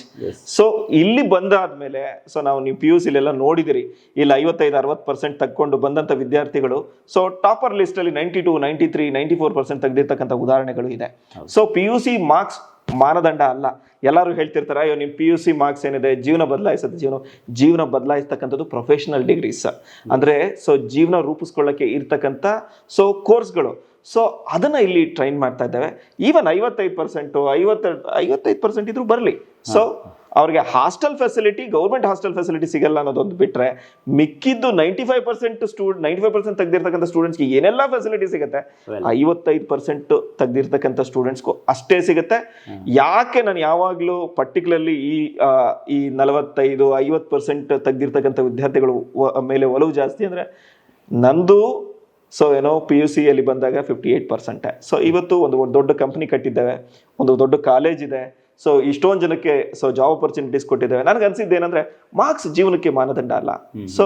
So ಇಲ್ಲಿ ಬಂದಾದ್ಮೇಲೆ ಸೊ ನೀವು PUC ಎಲ್ಲ ನೋಡಿದಿರಿ, ಇಲ್ಲಿ 55-60% ತಕ್ಕೊಂಡು ಬಂದಂತ ವಿದ್ಯಾರ್ಥಿಗಳು ಸೊ ಟಾಪರ್ ಲಿಸ್ಟ್ ಅಲ್ಲಿ 92, 93, 94% ತೆಗೆದಿರ್ತಕ್ಕಂಥ ಉದಾಹರಣೆಗಳು ಇದೆ. ಸೊ PUC ಮಾರ್ಕ್ಸ್ ಮಾನದಂಡ ಅಲ್ಲ. ಎಲ್ಲರೂ ಹೇಳ್ತಿರ್ತಾರೆ ಅಯ್ಯೋ ನಿಮ್ PUC ಮಾರ್ಕ್ಸ್ ಏನಿದೆ ಜೀವನ ಬದಲಾಯಿಸುತ್ತೆ. ಜೀವನ ಬದಲಾಯಿಸ್ತಕ್ಕಂಥದ್ದು ಪ್ರೊಫೆಷನಲ್ ಡಿಗ್ರೀಸ್ ಅಂದ್ರೆ ಸೊ ಜೀವನ ರೂಪಿಸ್ಕೊಳ್ಳಕ್ಕೆ ಇರ್ತಕ್ಕಂಥ ಸೊ ಕೋರ್ಸ್ಗಳು. ಸೊ ಅದನ್ನ ಇಲ್ಲಿ ಟ್ರೈನ್ ಮಾಡ್ತಾ ಇದ್ದೇವೆ. ಈವನ್ 55%, 55% ಇದ್ರೂ ಬರಲಿ. ಸೊ ಅವ್ರಿಗೆ hostel facility, government hostel facility ಸಿಗಲ್ಲ ಅನ್ನೋದೊಂದು ಬಿಟ್ರೆ ಮಿಕ್ಕಿದ್ದು 95% ತೆಗೆದಿರ್ತಕ್ಕಂಥ ಸ್ಟೂಡೆಂಟ್ಸ್ಗೆ ಏನೆಲ್ಲ ಫೆಸಿಲಿಟಿ ಸಿಗುತ್ತೆ 55% ತೆಗೆದಿರ್ತಕ್ಕಂಥ ಸ್ಟೂಡೆಂಟ್ಸ್ಗೂ ಅಷ್ಟೇ ಸಿಗುತ್ತೆ. ಯಾಕೆ ನಾನು ಯಾವಾಗಲೂ ಪರ್ಟಿಕ್ಯುಲರ್ಲಿ ಈ 45-50% ತೆಗೆದಿರ್ತಕ್ಕಂಥ ವಿದ್ಯಾರ್ಥಿಗಳು ಮೇಲೆ ಒಲವು ಜಾಸ್ತಿ ಅಂದ್ರೆ ನಂದು ಸೊ PUC ಅಲ್ಲಿ ಬಂದಾಗ 58%. ಸೊ ಇವತ್ತು ಒಂದು ದೊಡ್ಡ ಕಂಪ್ನಿ ಕಟ್ಟಿದ್ದೇವೆ, ಒಂದು ದೊಡ್ಡ ಕಾಲೇಜ್ ಇದೆ, ಸೊ ಇಷ್ಟೊಂದು ಜನಕ್ಕೆ ಸೊ ಜಾಬ್ ಅಪರ್ಚುನಿಟೀಸ್ ಕೊಟ್ಟಿದ್ದೇವೆ. ನನಗೆ ಅನ್ಸಿದ್ದೇನೆಂದ್ರೆ ಮಾರ್ಕ್ಸ್ ಜೀವನಕ್ಕೆ ಮಾನದಂಡ ಅಲ್ಲ. ಸೊ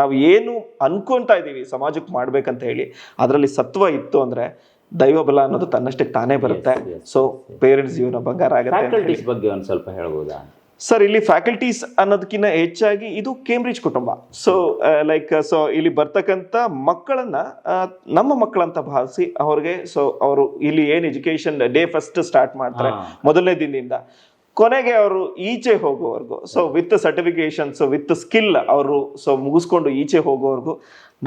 ನಾವು ಏನು ಅನ್ಕೊಂತಾ ಇದೀವಿ ಸಮಾಜಕ್ಕೆ ಮಾಡ್ಬೇಕಂತ ಹೇಳಿ ಅದರಲ್ಲಿ ಸತ್ವ ಇತ್ತು ಅಂದ್ರೆ ದೈವ ಬಲ ಅನ್ನೋದು ತನ್ನಷ್ಟಕ್ಕೆ ತಾನೇ ಬರುತ್ತೆ. ಸೊ ಪೇರೆಂಟ್ಸ್ ಜೀವನ ಬಂಗಾರ ಆಗುತ್ತೆ. ಬಗ್ಗೆ ಒಂದು ಸ್ವಲ್ಪ ಹೇಳ್ಬೋದಾ ಸರ್? ಇಲ್ಲಿ ಫ್ಯಾಕಲ್ಟೀಸ್ ಅನ್ನೋದಕ್ಕಿಂತ ಹೆಚ್ಚಾಗಿ ಇದು ಕೇಂಬ್ರಿಡ್ಜ್ ಕುಟುಂಬ. ಸೊ ಸೊ ಇಲ್ಲಿ ಬರ್ತಕ್ಕಂಥ ಮಕ್ಕಳನ್ನ ನಮ್ಮ ಮಕ್ಕಳಂತ ಭಾವಿಸಿ ಅವ್ರಿಗೆ ಸೊ ಅವರು ಇಲ್ಲಿ ಏನ್ ಎಜುಕೇಶನ್ ಡೇ ಫಸ್ಟ್ ಸ್ಟಾರ್ಟ್ ಮಾಡ್ತಾರೆ ಮೊದಲನೇ ದಿನದಿಂದ ಕೊನೆಗೆ ಅವರು ಈಚೆ ಹೋಗೋವರೆಗೂ so with certification so with skill ಅವರು ಸೊ ಮುಗಿಸ್ಕೊಂಡು ಈಚೆ ಹೋಗೋವರೆಗೂ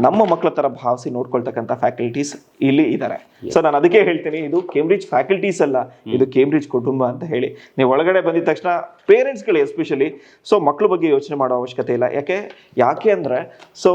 ನಮ್ಮ ಮಕ್ಕಳ ತರ ಭಾವಿಸಿ ನೋಡ್ಕೊಳ್ತಕ್ಕಂಥ ಫ್ಯಾಕಲ್ಟೀಸ್ ಇಲ್ಲಿ ಇದ್ದಾರೆ. ಸೊ ನಾನು ಅದಕ್ಕೆ ಹೇಳ್ತೀನಿ ಇದು ಕೇಂಬ್ರಿಡ್ಜ್ ಫ್ಯಾಕಲ್ಟೀಸ್ ಅಲ್ಲ, ಇದು ಕೇಂಬ್ರಿಡ್ಜ್ ಕುಟುಂಬ ಅಂತ ಹೇಳಿ. ನೀವು ಒಳಗಡೆ ಬಂದಿದ ತಕ್ಷಣ ಪೇರೆಂಟ್ಸ್ಗಳು ಎಸ್ಪೆಷಲಿ ಸೊ ಮಕ್ಕಳ ಬಗ್ಗೆ ಯೋಚನೆ ಮಾಡೋ ಅವಶ್ಯಕತೆ ಇಲ್ಲ. ಯಾಕೆ ಅಂದ್ರೆ ಸೊ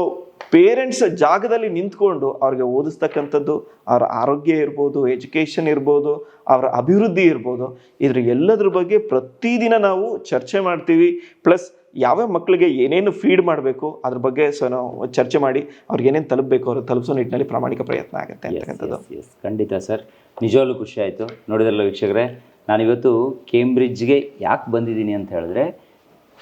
ಪೇರೆಂಟ್ಸ್ ಜಾಗದಲ್ಲಿ ನಿಂತ್ಕೊಂಡು ಅವ್ರಿಗೆ ಓದಿಸ್ತಕ್ಕಂಥದ್ದು, ಅವ್ರ ಆರೋಗ್ಯ ಇರ್ಬೋದು, ಎಜುಕೇಶನ್ ಇರ್ಬೋದು, ಅವರ ಅಭಿವೃದ್ಧಿ ಇರ್ಬೋದು, ಇದ್ರ ಎಲ್ಲದ್ರ ಬಗ್ಗೆ ಪ್ರತಿದಿನ ನಾವು ಚರ್ಚೆ ಮಾಡ್ತೀವಿ. ಪ್ಲಸ್ ಯಾವ್ಯಾವ ಮಕ್ಕಳಿಗೆ ಏನೇನು ಫೀಡ್ ಮಾಡಬೇಕು ಅದ್ರ ಬಗ್ಗೆ ಸೊ ನಾವು ಚರ್ಚೆ ಮಾಡಿ ಅವ್ರಿಗೆ ಏನೇನು ತಲುಪಬೇಕು ಅವ್ರು ತಲುಪಿಸೋ ನಿಟ್ಟಿನಲ್ಲಿ ಪ್ರಾಮಾಣಿಕ ಪ್ರಯತ್ನ ಆಗುತ್ತೆ ಅಂತಕ್ಕಂಥದ್ದು. ಖಂಡಿತ ಸರ್, ನಿಜವಾಗ್ಲೂ ಖುಷಿ ಆಯಿತು. ನೋಡಿದ್ರಲ್ಲ ವೀಕ್ಷಕರೇ, ನಾನಿವತ್ತು ಕೇಂಬ್ರಿಡ್ಜ್ಗೆ ಯಾಕೆ ಬಂದಿದ್ದೀನಿ ಅಂತ ಹೇಳಿದ್ರೆ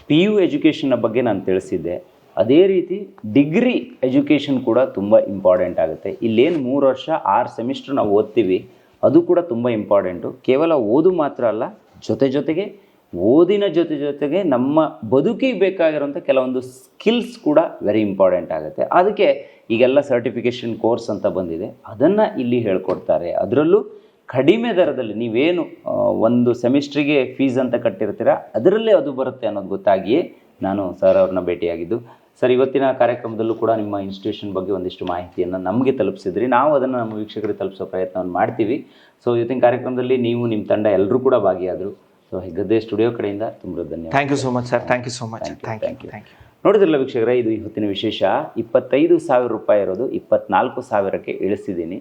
PU ಎಜುಕೇಷನ್ನ ಬಗ್ಗೆ ನಾನು ತಿಳಿಸಿದ್ದೆ. ಅದೇ ರೀತಿ ಡಿಗ್ರಿ ಎಜುಕೇಷನ್ ಕೂಡ ತುಂಬ ಇಂಪಾರ್ಟೆಂಟ್ ಆಗುತ್ತೆ. ಇಲ್ಲೇನು 3 ವರ್ಷ 6 ಸೆಮಿಸ್ಟರ್ ನಾವು ಓದ್ತೀವಿ ಅದು ಕೂಡ ತುಂಬ ಇಂಪಾರ್ಟೆಂಟು. ಕೇವಲ ಓದು ಮಾತ್ರ ಅಲ್ಲ, ಜೊತೆಗೆ ಓದಿನ ಜೊತೆಗೆ ನಮ್ಮ ಬದುಕಿಗೆ ಬೇಕಾಗಿರೋಂಥ ಕೆಲವೊಂದು ಸ್ಕಿಲ್ಸ್ ಕೂಡ ವೆರಿ ಇಂಪಾರ್ಟೆಂಟ್ ಆಗುತ್ತೆ. ಅದಕ್ಕೆ ಈಗೆಲ್ಲ ಸರ್ಟಿಫಿಕೇಷನ್ ಕೋರ್ಸ್ ಅಂತ ಬಂದಿದೆ, ಅದನ್ನು ಇಲ್ಲಿ ಹೇಳ್ಕೊಡ್ತಾರೆ. ಅದರಲ್ಲೂ ಕಡಿಮೆ ದರದಲ್ಲಿ ನೀವೇನು ಒಂದು ಸೆಮಿಸ್ಟ್ರಿಗೆ ಫೀಸ್ ಅಂತ ಕಟ್ಟಿರ್ತೀರ ಅದರಲ್ಲೇ ಅದು ಬರುತ್ತೆ ಅನ್ನೋದು ಗೊತ್ತಾಗಿಯೇ ನಾನು ಸರ್ ಅವ್ರನ್ನ ಭೇಟಿಯಾಗಿದ್ದು. ಸರ್, ಇವತ್ತಿನ ಕಾರ್ಯಕ್ರಮದಲ್ಲೂ ಕೂಡ ನಿಮ್ಮ ಇನ್ಸ್ಟಿಟ್ಯೂಷನ್ ಬಗ್ಗೆ ಒಂದಿಷ್ಟು ಮಾಹಿತಿಯನ್ನು ನಮಗೆ ತಲುಪಿಸಿದ್ರಿ. ನಾವು ಅದನ್ನು ನಮ್ಮ ವೀಕ್ಷಕರಿಗೆ ತಲುಪಿಸೋ ಪ್ರಯತ್ನವನ್ನು ಮಾಡ್ತೀವಿ. ಸೊ ಇವತ್ತಿನ ಕಾರ್ಯಕ್ರಮದಲ್ಲಿ ನೀವು ನಿಮ್ಮ ತಂಡ ಎಲ್ಲರೂ ಕೂಡ ಭಾಗಿಯಾದರು. ಸೊ ಹೆಗ್ಗದ್ದೆ ಸ್ಟುಡಿಯೋ ಕಡೆಯಿಂದ ತುಂಬ ಧನ್ಯವಾದ. Thank you so much sir. Thank you so much. Thank you. ನೋಡಿದ್ರಲ್ಲ ವೀಕ್ಷಕರೇ, ಇದು ಇವತ್ತಿನ ವಿಶೇಷ. 25,000 ರೂಪಾಯಿ ಇರೋದು 24,000ಕ್ಕೆ ಇಳಿಸಿದ್ದೀನಿ.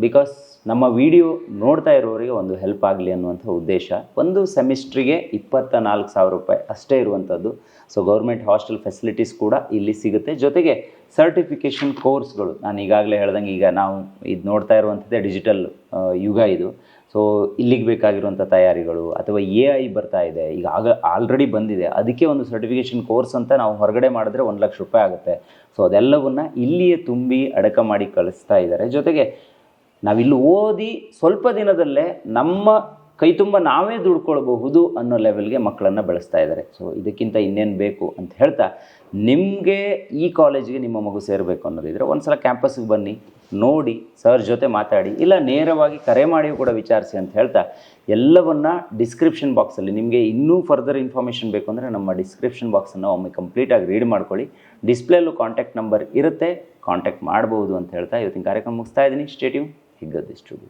ಬಿಕಾಸ್ ನಮ್ಮ ವಿಡಿಯೋ ನೋಡ್ತಾ ಇರೋರಿಗೆ ಒಂದು ಹೆಲ್ಪ್ ಆಗಲಿ ಅನ್ನುವಂಥ ಉದ್ದೇಶ. ಒಂದು ಸೆಮಿಸ್ಟ್ರಿಗೆ 24,000 ರೂಪಾಯಿ ಅಷ್ಟೇ ಇರುವಂಥದ್ದು. ಸೊ ಗೌರ್ಮೆಂಟ್ ಹಾಸ್ಟೆಲ್ ಫೆಸಿಲಿಟೀಸ್ ಕೂಡ ಇಲ್ಲಿ ಸಿಗುತ್ತೆ. ಜೊತೆಗೆ ಸರ್ಟಿಫಿಕೇಷನ್ ಕೋರ್ಸ್ಗಳು, ನಾನು ಈಗಾಗಲೇ ಹೇಳ್ದಂಗೆ ಈಗ ನಾವು ಇದು ನೋಡ್ತಾ ಇರುವಂಥದ್ದೇ ಡಿಜಿಟಲ್ ಯುಗ ಇದು. ಸೊ ಇಲ್ಲಿಗೆ ಬೇಕಾಗಿರುವಂಥ ತಯಾರಿಗಳು ಅಥವಾ AI ಬರ್ತಾ ಇದೆ, ಈಗ ಆಲ್ರೆಡಿ ಬಂದಿದೆ, ಅದಕ್ಕೆ ಒಂದು ಸರ್ಟಿಫಿಕೇಷನ್ ಕೋರ್ಸ್ ಅಂತ ನಾವು ಹೊರಗಡೆ ಮಾಡಿದ್ರೆ 1 ಲಕ್ಷ ರೂಪಾಯಿ ಆಗುತ್ತೆ. ಸೊ ಅದೆಲ್ಲವನ್ನು ಇಲ್ಲಿಯೇ ತುಂಬಿ ಅಡಕ ಮಾಡಿ ಕಳಿಸ್ತಾ ಇದ್ದಾರೆ. ಜೊತೆಗೆ ನಾವಿಲ್ಲಿ ಓದಿ ಸ್ವಲ್ಪ ದಿನದಲ್ಲೇ ನಮ್ಮ ಕೈ ತುಂಬ ನಾವೇ ದುಡ್ಕೊಳ್ಬಹುದು ಅನ್ನೋ ಲೆವೆಲ್ಗೆ ಮಕ್ಕಳನ್ನು ಬೆಳೆಸ್ತಾ ಇದ್ದಾರೆ. ಸೊ ಇದಕ್ಕಿಂತ ಇನ್ನೇನು ಬೇಕು ಅಂತ ಹೇಳ್ತಾ, ನಿಮಗೆ ಈ ಕಾಲೇಜಿಗೆ ನಿಮ್ಮ ಮಗು ಸೇರಬೇಕು ಅನ್ನೋದಿದ್ರೆ ಒಂದು ಸಲ ಕ್ಯಾಂಪಸ್ಗೆ ಬನ್ನಿ, ನೋಡಿ, ಸರ್ ಜೊತೆ ಮಾತಾಡಿ, ಇಲ್ಲ ನೇರವಾಗಿ ಕರೆ ಮಾಡಿಯೂ ಕೂಡ ವಿಚಾರಿಸಿ ಅಂತ ಹೇಳ್ತಾ, ಎಲ್ಲವನ್ನ ಡಿಸ್ಕ್ರಿಪ್ಷನ್ ಬಾಕ್ಸಲ್ಲಿ ನಿಮಗೆ ಇನ್ನೂ ಫರ್ದರ್ ಇನ್ಫಾರ್ಮೇಷನ್ ಬೇಕು ಅಂದರೆ ನಮ್ಮ ಡಿಸ್ಕ್ರಿಪ್ಷನ್ ಬಾಕ್ಸನ್ನು ಒಮ್ಮೆ ಕಂಪ್ಲೀಟಾಗಿ ರೀಡ್ ಮಾಡ್ಕೊಳ್ಳಿ. ಡಿಸ್ಪ್ಲೇಲ್ಲೂ ಕಾಂಟ್ಯಾಕ್ಟ್ ನಂಬರ್ ಇರುತ್ತೆ, ಕಾಂಟ್ಯಾಕ್ಟ್ ಮಾಡ್ಬೋದು ಅಂತ ಹೇಳ್ತಾ ಇವತ್ತಿನ ಕಾರ್ಯಕ್ರಮ ಮುಗಿಸ್ತಾ ಇದ್ದೀನಿ. Stay tune, Heggadde studio.